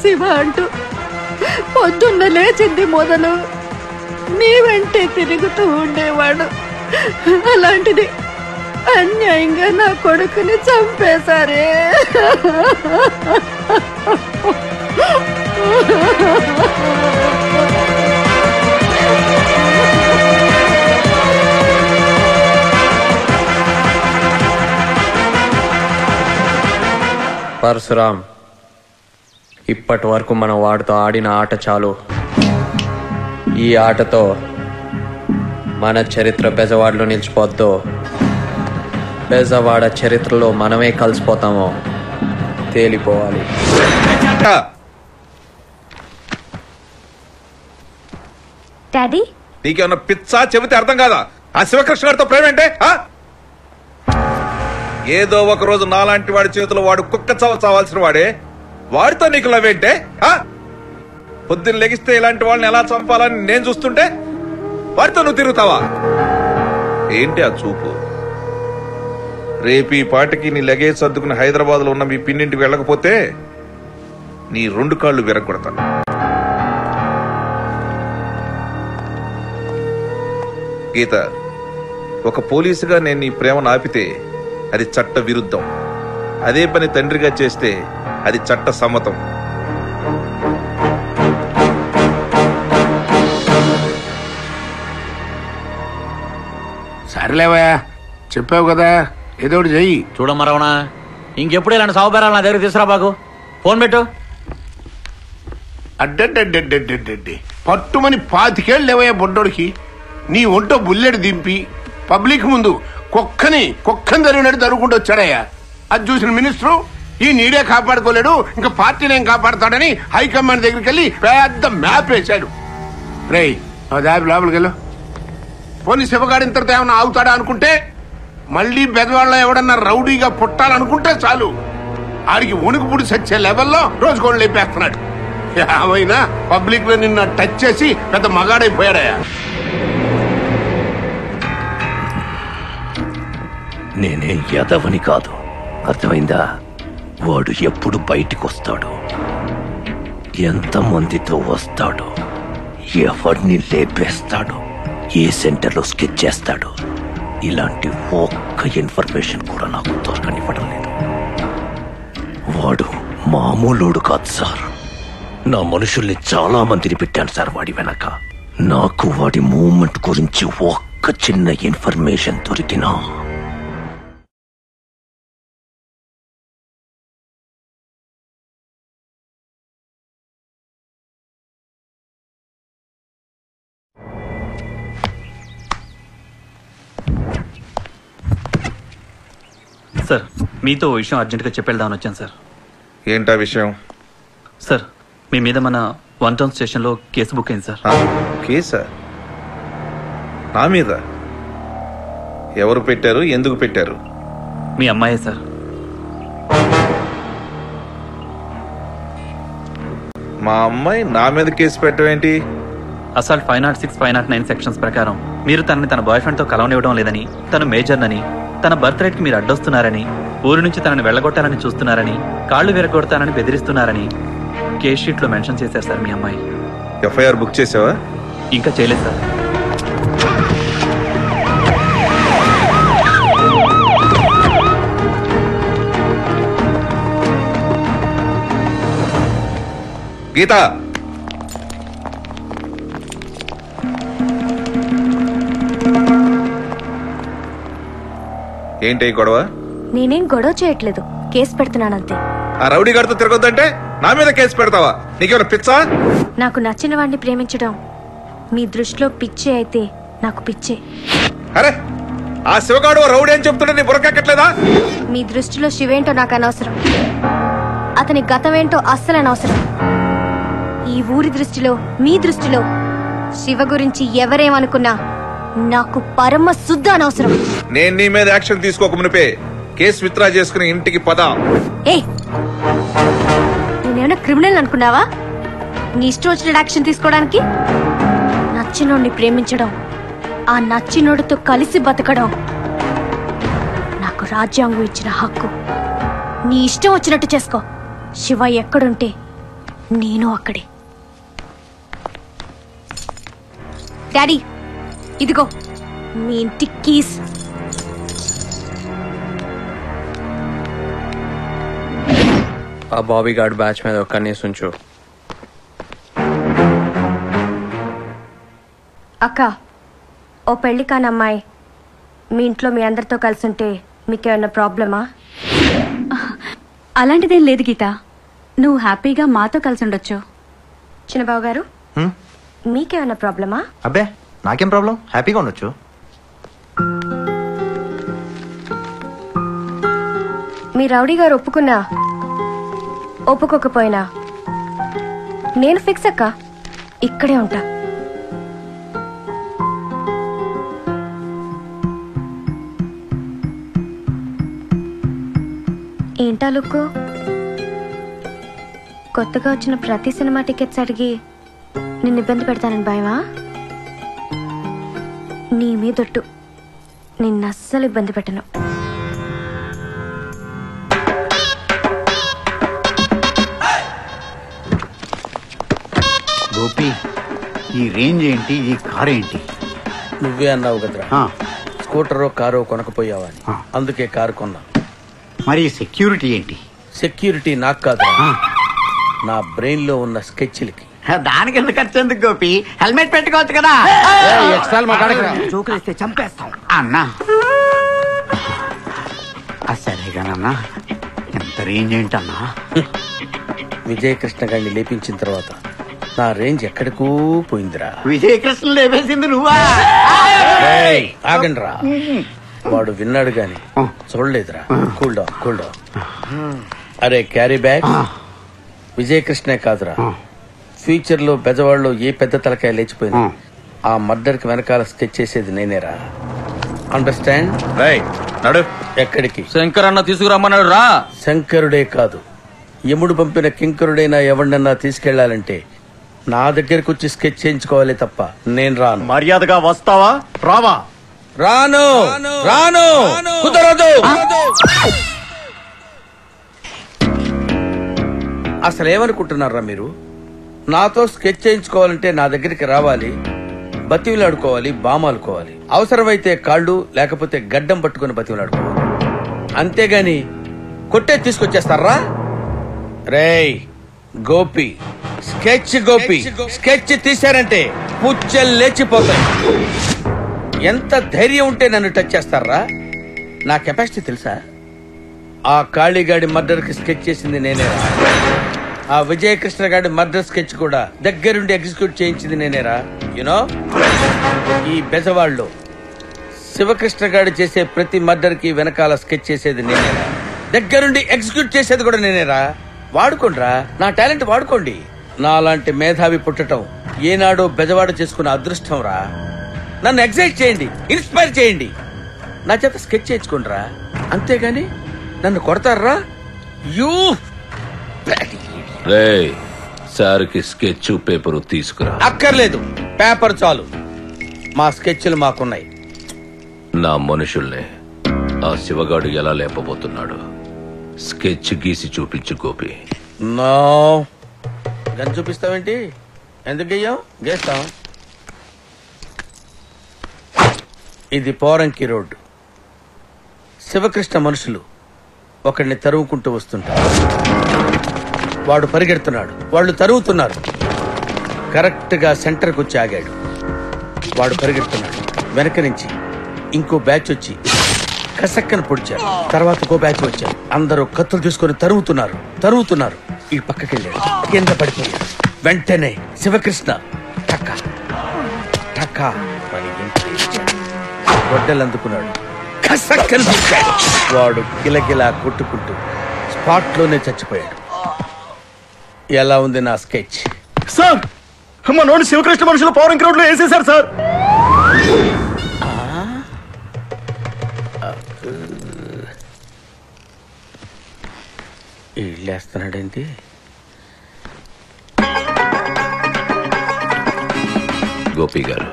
శివ అంటూ పొద్దున్న లేచింది మొదలు నీ వెంటే తిరుగుతూ ఉండేవాడు. అలాంటిది అన్యాయంగా నా కొడుకుని చంపేశారే. పరశురామ్, ఇప్పటి వరకు మనం వాడితో ఆడిన ఆట చాలు. ఈ ఆటతో మన చరిత్ర బెజవాడలో నిలిచిపోద్దో, బెజవాడ చరిత్రలో మనమే కలిసిపోతామో తేలిపోవాలి. డాడీ నీకేమన్నా పిచ్చా చెబితే అర్థం కాదా? ఆ శివకృష్ణ గారితో ప్రేమేంటే? ఏదో ఒక రోజు నాలాంటి వాడి చేతిలో వాడు కుక్క చావాల్సిన వాడే, వాడితో నీకు లవేంటే? పొద్దున్న లెగిస్తే ఇలాంటి వాళ్ళని ఎలా చంపాలని నేను చూస్తుంటే వాడితో నువ్వు తిరుగుతావా? ఏంటి ఆ చూపు? రేపు ఈ పాటికి నీ లగేజ్ సర్దుకుని హైదరాబాద్ లో ఉన్న మీ పిన్నింటికి వెళ్ళకపోతే నీ 2 కాళ్ళు విరగొడతాను. గీత, ఒక పోలీసుగా నేను నీ ప్రేమను ఆపితే అది చట్ట విరుద్ధం. అదే పని తండ్రిగా చేస్తే అది చట్ట సమ్మతం. సరేలేవయ్యా, చెప్పావు కదా, ఏదో ఒకటి చెయ్యి. చూడమ్మరవణ, ఇంకెప్పుడు ఇలాంటి సాగుబేరాలు నా దగ్గర తీసుకురా బాగు. ఫోన్ పెట్టు. అడ్డడ్డడ్డడ్డడ్డడ్డి పట్టుమని 25 ఏళ్ళు లేవయ్యా బొడ్డోడికి. నీ ఒంటో బుల్లెట్ దింపి పబ్లిక్ ముందు కుక్కని జరిగినట్టు జరుగుకుంటూ వచ్చాడయ్యా. అది చూసిన మినిస్టరు ఈ నీడే కాపాడుకోలేడు, ఇంకా పార్టీని ఏం కాపాడుతాడని హైకమాండ్ దగ్గరికి వెళ్ళి పెద్ద మ్యాప్ వేశాడు. రేయ్, దాబి లోపలికి వెళ్ళు. పోనీ శివగాడి ఇంతటితో ఏమన్నా ఆగుతాడా అనుకుంటే, మళ్ళీ బెదవాళ్ళలో ఎవడన్నా రౌడీగా పుట్టాలనుకుంటే చాలు ఆడికి వణుకు పుడి సచ్చే లెవెల్లో రోజుకోళ్ళు లేపేస్తున్నాడు. ఏమైనా పబ్లిక్ లో నిన్న టచ్ చేసి పెద్ద మగాడైపోయాడయా. నేనే యదవని కాదు, అర్థమైందా? వాడు ఎప్పుడు బయటికి వస్తాడు, ఎంతమందితో వస్తాడు, ఎవరిని లేపేస్తాడు, ఏ సెంటర్లో స్కెచ్ చేస్తాడు, ఇలాంటి ఒక్క ఇన్ఫర్మేషన్ కూడా నాకు దొరకనివ్వడం లేదు. వాడు మామూలోడు కాదు సార్. నా మనుషుల్ని చాలా మందిని పెట్టాను సార్ వాడి వెనక. నాకు వాడి మూవ్మెంట్ గురించి ఒక్క చిన్న ఇన్ఫర్మేషన్ దొరికినా సార్, మీతో ఓ విషయం అర్జెంటుగా చెప్పేద్దామని వచ్చాను సార్. ఏంటా విషయం? సార్, మీ మీద మన 1 టౌన్ స్టేషన్లో కేసు బుక్ అయింది సార్. కేసా? నా మీద? ఎవరు పెట్టారు? ఎందుకు పెట్టారు? మీ అమ్మాయే సార్. మా అమ్మాయి నా మీద కేసు పెట్టవేంటి? అసాల్ట్ 506, 509 సెక్షన్స్ ప్రకారం మీరు తనని తన బాయ్ ఫ్రెండ్తో కలవనివ్వడం లేదని, తను మేజర్నని, తన బర్త్ రేట్కి మీరు అడ్డొస్తున్నారని, ఊరు నుంచి తనని వెళ్ళగొట్టాలని చూస్తున్నారని, కాళ్ళు విరగొడతానని బెదిరిస్తున్నారని కేస్ షీట్లో మెన్షన్ చేశారు సార్ మీ అమ్మాయి. ఎఫ్ఐఆర్ బుక్ చేసావా? ఇంకా చేయలేదు సార్. గీత, ఏంటి గొడవ? నేనేం గొడవ చేయట్లేదు, కేసు పెడుతున్నానంతే. ఆ రౌడీ గారితో తిరగొద్దంటే నా మీద కేసు పెడతావా? నీకేమైనా పిచ్చా? నాకు నచ్చిన వాడిని ప్రేమించడం మీ దృష్టిలో పిచ్చే అయితే నాకు పిచ్చే. అరే, ఆ శివగాడు రౌడీ అని చెప్తుంటే నీ బుర్రకెక్కట్లేదా? మీ దృష్టిలో శివేంటో నాకు అనవసరం, అతని గతమేంటో అస్సలు అనవసరం. ఈ ఊరి దృష్టిలో, మీ దృష్టిలో శివ గురించి ఎవరేమనుకున్నా నాకు పరమ శుద్ధ అనవసరం. నేను నీ మీద యాక్షన్ తీసుకోక మునిపే కేసు విత్డ్రా చేసుకుని ఇంటికి పద. ఏ, నేనేమైనా క్రిమినల్ అనుకున్నావా నీ ఇష్టం వచ్చిన యాక్షన్ తీసుకోవడానికి? నచ్చినోడిని ప్రేమించడం, ఆ నచ్చినోడితో కలిసి బతకడం నాకు రాజ్యాంగం ఇచ్చిన హక్కు. నీ ఇష్టం వచ్చినట్టు చేసుకో. శివ ఎక్కడుంటే నేను అక్కడే. డాడీ, ఇదిగో మీ ఇంటి కీస్. ఆ బాబీ గార్డ్ బ్యాచ్ మీద ఒక కన్నేసి ఉంచు. అక్క, ఓ పెళ్లి కాని అమ్మాయి మీ ఇంట్లో మీ అందరితో కలిసి ఉంటే మీకేమన్నా ప్రాబ్లమా? అలాంటిదేం లేదు గీత, నువ్వు హ్యాపీగా మాతో కలిసి ఉండొచ్చు. చిన్నబాబు గారు, మీకేమన్నా ప్రాబ్లమా? అబ్బే, నాకేం ప్రాబ్లం, హ్యాపీగా ఉండొచ్చు. మీ రౌడీ గారు ఒప్పుకున్నా ఒప్పుకోకపోయినా నేను ఫిక్స్ అక్క, ఇక్కడే ఉంటా. ఏంటా లుక్కు? కొత్తగా వచ్చిన ప్రతి సినిమా టికెట్స్ అడిగి నిన్ను ఇబ్బంది పెడతానని భయమా? నీ మీదొట్టు, నిన్ను అస్సలు ఇబ్బంది పెట్టను. గోపి, ఈ రేంజ్ ఏంటి, ఈ కార్ ఏంటి? నువ్వే అన్నావు కదరా స్కూటరో కారో కొనకపోయావా అని. అందుకే కారు కొన్నా. మరి సెక్యూరిటీ ఏంటి? సెక్యూరిటీ నాకు కాదురా, నా బ్రెయిన్ లో ఉన్న స్కెచ్లకి. దానికి ఎందుకు ఖర్చు ఎందుకు గోపి? హెల్మెట్ పెట్టుకోవచ్చు కదా. చూకలిస్తే చంపేస్తాం అన్నా. సరేగానన్నా, ఎంత రేంజ్ ఏంటన్నా? విజయకృష్ణ గారిని లేపించిన తర్వాత నా రేంజ్ ఎక్కడికో పోయిందిరా. విజయకృష్ణ లేపేసింది నువ్వా? ఆగండ్రా, వాడు విన్నాడు గాని చూడలేదురా. Cool down, cool down. అరే క్యారీ బ్యాగ్, విజయకృష్ణే కాదురా, ఫ్యూచర్ లో బెజవాడలో ఏ పెద్ద తలకాయ లేచిపోయింది ఆ మర్డర్ కి వెనకాల స్కెచ్ చేసేది నేనేరా. అండర్స్టాండ్? నడు. ఎక్కడికి? శంకర్ అన్న తీసుకురమ్మన్నాడు రా. శంకరుడే కాదు, యముడు పంపిన కింకరుడైనా ఎవరినన్నా తీసుకెళ్లాలంటే నా దగ్గరకు వచ్చి స్కెచ్ చేయించుకోవాలి తప్ప నేను రాను. మర్యాదగా వస్తావా రావా? రాను రాను, కుదరదు. అసలు ఏమనుకుంటున్నారా మీరు? నాతో స్కెచ్ చేయించుకోవాలంటే నా దగ్గరికి రావాలి, బతివిలాడుకోవాలి, బామాలుకోవాలి, అవసరమైతే కాళ్ళు లేకపోతే గడ్డం పట్టుకుని బతివిలాడుకోవాలి. అంతేగాని కొట్టే తీసుకొచ్చేస్తారా? రేయ్ గోపి, స్కెచ్ గోపి, స్కెచ్ తీశారంటే పుచ్చలు లేచిపోతాయి. ఎంత ధైర్యం ఉంటే నన్ను టచ్ చేస్తారా? నా కెపాసిటీ తెలుసా? ఆ కాళీగాడి మర్డర్ కి స్కెచ్ చేసింది నేనేరా. ఆ విజయకృష్ణ గాడి మర్డర్ స్కెచ్ కూడా దగ్గరుండి ఎగ్జిక్యూట్ చేయించింది నేనేరా. యునో, ఈ బెజవాడలో శివకృష్ణ గాడి చేసే ప్రతి మర్డర్ కి వెనకాల స్కెచ్ చేసేది నేనేరా, దగ్గరుండి ఎగ్జిక్యూట్ చేసేది కూడా నేనేరా. వాడుకోండిరా, నా టాలెంట్ వాడుకోండి. నాలాంటి మేధావి పుట్టటం ఏనాడో బెజవాడ చేసుకున్న అదృష్టం రా. నన్ను ఎగ్జైట్ చేయండి, ఇన్స్పైర్ చేయండి, నా చేత స్కెచ్ చేయించుకోండిరా. అంతేగాని నన్ను కొడతారా? యూ రేయ్, సార్కి స్కెచ్ పేపరు తీసుకురా. అక్కర్లేదు, పేపర్ చాలు. మా స్కెచ్లు మాకున్నాయి. నా మనుషుల్ని ఆ శివగాడు ఎలా లేపబోతున్నాడు స్కెచ్ గీసి చూపించు గోపి. No, gun చూపిస్తావేంటి? ఎందుకు గెయ్యాం? గేస్తాం. ఇది పోరంకి రోడ్డు. శివకృష్ణ మనుషులు ఒకడిని తరువుకుంటూ వస్తుంటారు. వాడు పరిగెడుతున్నాడు, వాళ్ళు తరుగుతున్నారు. కరెక్ట్ గా సెంటర్కి వచ్చి ఆగాడు. వాడు పరిగెడుతున్నాడు, వెనక నుంచి ఇంకో బ్యాచ్ వచ్చి కసక్కన పొడిచారు. తర్వాత ఇంకో బ్యాచ్ వచ్చారు. అందరూ కత్తులు తీసుకొని తరుగుతున్నారు. ఈ పక్కకెళ్ళాడు, కింద పడిపోయాడు. వెంటనే శివకృష్ణ టకా టకా మరి గొడ్డలు అందుకున్నాడు, కసక్కన పొడిచాడు. వాడు గిలగిలా కొట్టుకుంటూ స్పాట్ లోనే చచ్చిపోయాడు. ఎలా ఉంది నా స్కెచ్? సార్, మా నోడు శివకృష్ణ మనుషులు పౌరంకి రోడ్ లో వేసేశారు సార్. ఇళ్ళేస్తున్నాడేంటి? గోపి గారు,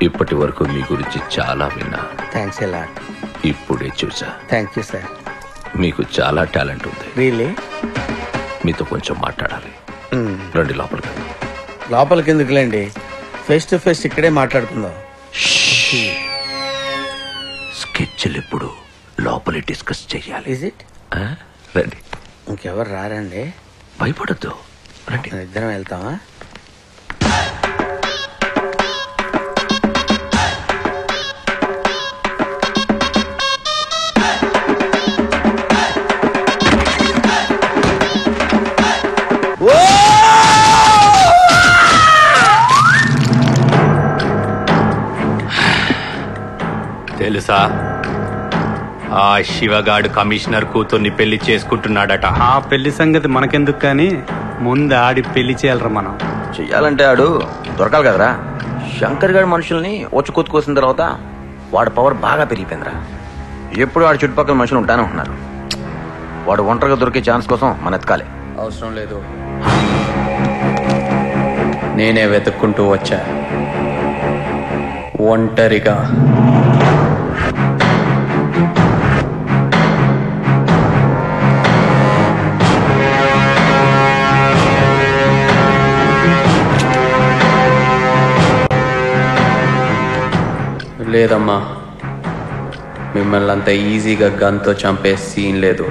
ఇప్పటి వరకు మీ గురించి చాలా విన్నా. థ్యాంక్స్ ఎలా. ఇప్పుడే చూసా. Thank you sir. మీకు చాలా టాలెంట్ ఉంది. రియలీ? మీతో కొంచెం మాట్లాడాలి. రండి లోపలికి. లోపలికి ఎందుకులేండి, ఫేస్ టు ఫేస్ ఇక్కడే మాట్లాడుకుందాం. స్కెచ్లు ఇప్పుడు లోపలి డిస్కస్ చెయ్యాలి. Is it? రండి. ఇంకెవరు రారండి? భయపడద్దు, రండి. ఇద్దరం వెళ్తామా? తెలుసా, ఆ శివగాడు కమిషనర్ కూతుర్ని పెళ్లి చేసుకుంటున్నాడట. ఆ పెళ్లి సంగతి మనకెందుకు కానీ ముందు ఆడి పెళ్లి చేయాలరా మనం. చెయ్యాలంటే ఆడు దొరకాలి కదరా. శంకర్ గారి మనుషుల్ని వచ్చుకొత్తుకోసిన తర్వాత వాడి పవర్ బాగా పెరిగిపోయిందిరా. ఎప్పుడు ఆడి చుట్టుపక్కల మనుషులు ఉంటానే ఉంటున్నారు. వాడు ఒంటరిగా దొరికే ఛాన్స్ కోసం మన ఎతకాలి. అవసరం లేదు, నేనే వెతుక్కుంటూ వచ్చా ఒంటరిగా. లేదమ్మా, మిమ్మల్ని అంత ఈజీగా గన్తో చంపే సీన్ లేదు.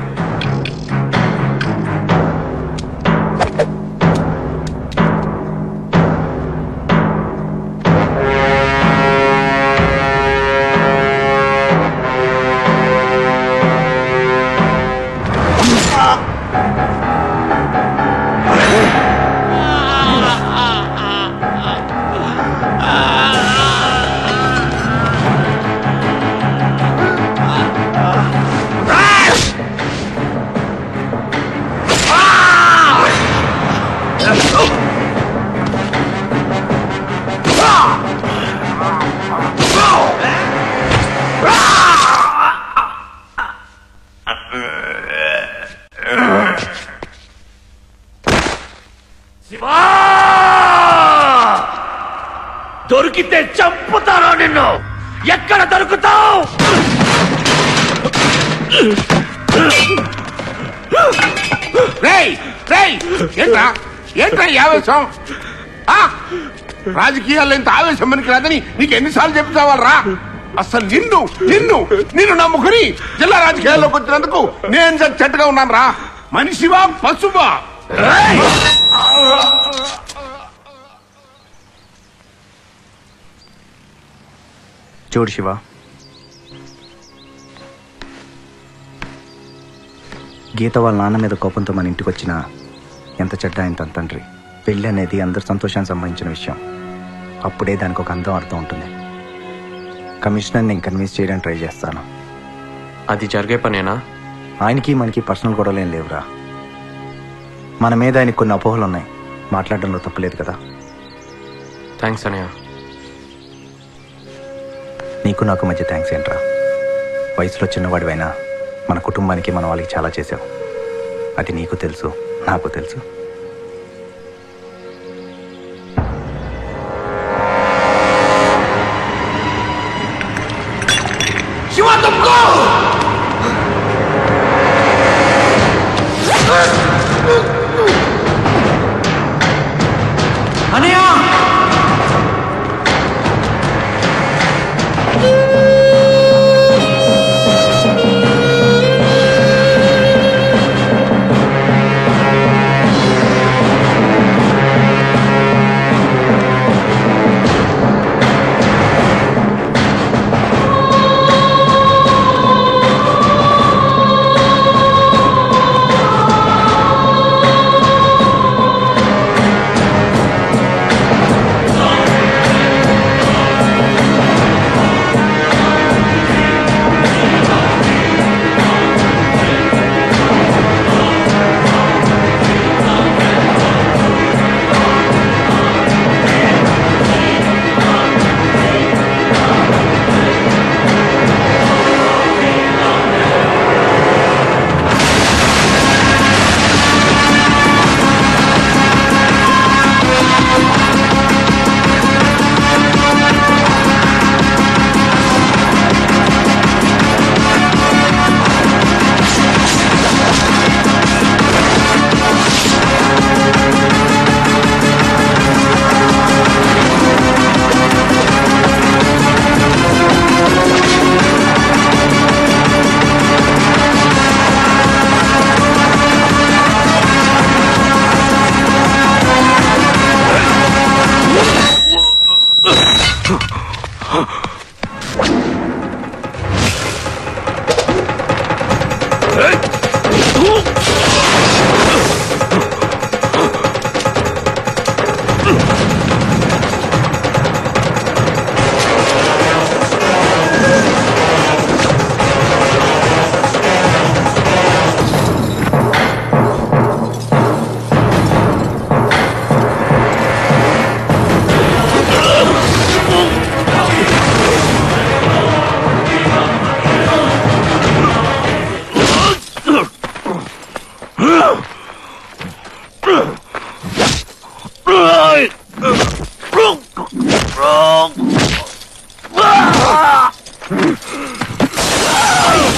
దొరికితే చంపుతారో నిన్ను. ఎక్కడ దొరుకుతావు? ఏంట్రా ఏంట్రా ఈ ఆవేశం? రాజకీయాల్లో ఇంత ఆవేశం మనకి రాదని నీకు ఎన్నిసార్లు చెప్తావాలరా? అసలు నిన్ను నిన్ను నిన్ను నమ్ముకుని జిల్లా రాజకీయాల్లోకి వచ్చినందుకు నేను చెట్టుగా ఉన్నాను రా. మనిషివా పశువా? చూడు శివ, గీత వాళ్ళ నాన్న మీద కోపంతో మన ఇంటికి వచ్చినా ఎంత చెడ్డ ఆయన తన తండ్రి. పెళ్ళి అనేది అందరి సంతోషానికి సంబంధించిన విషయం. అప్పుడే దానికి ఒక అందం అర్థం ఉంటుంది. కమిషనర్ నేను కన్విన్స్ చేయడానికి ట్రై చేస్తాను. అది జరిగే పనేనా? ఆయనకి మనకి పర్సనల్ గొడవలు ఏం లేవురా. మన మీద ఆయనకి కొన్ని అపోహలు ఉన్నాయి. మాట్లాడడంలో తప్పులేదు కదా. థ్యాంక్స్ అనయ్య. నీకు నాకు మధ్య థ్యాంక్స్ ఏంట్రా? వయసులో చిన్నవాడివైనా మన కుటుంబానికి మన వాళ్ళకి చాలా చేసావు. అది నీకు తెలుసు, నాకు తెలుసు. శివ తుమ్కో అనయ్య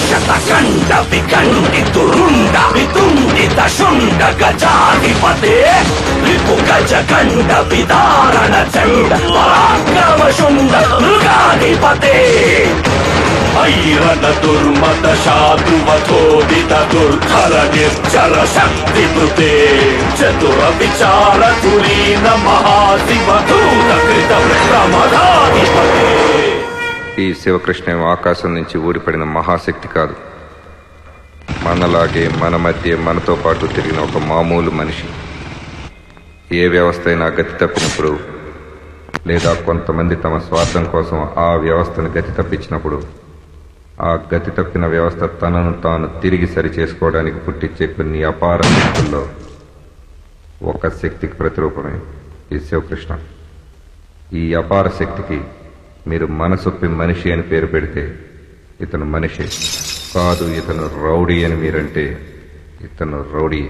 శతకండ వికండితు రుండ వితుండిత శుండ గజాధిపతే రిపు గజ గండ విదారణ చండ పరాక్రమ శుండ మృగాధిపతే ఐరణ దుర్మత శాతువథోదిత దుర్ధర నిర్జర శక్తి కృతే చతుర విచార తురీన మహాశివ దూత కృత ప్రమదాధిపతే. ఈ శివకృష్ణ ఆకాశం నుంచి ఊడిపడిన మహాశక్తి కాదు, మనలాగే మన మధ్య మనతో పాటు తిరిగిన ఒక మామూలు మనిషి. ఏ వ్యవస్థ అయినా గతి తప్పినప్పుడు, లేదా కొంతమంది తమ స్వార్థం కోసం ఆ వ్యవస్థను గతి తప్పించినప్పుడు, ఆ గతి తప్పిన వ్యవస్థ తనను తాను తిరిగి సరి చేసుకోవడానికి పుట్టించే కొన్ని అపార శక్తుల్లో ఒక శక్తికి ప్రతిరూపమే ఈ శివకృష్ణ. ఈ అపార శక్తికి మీరు మనసొప్పి మనిషి అని పేరు పెడితే ఇతను మనిషి కాదు, ఇతను రౌడీ అని మీరంటే ఇతను రౌడీ.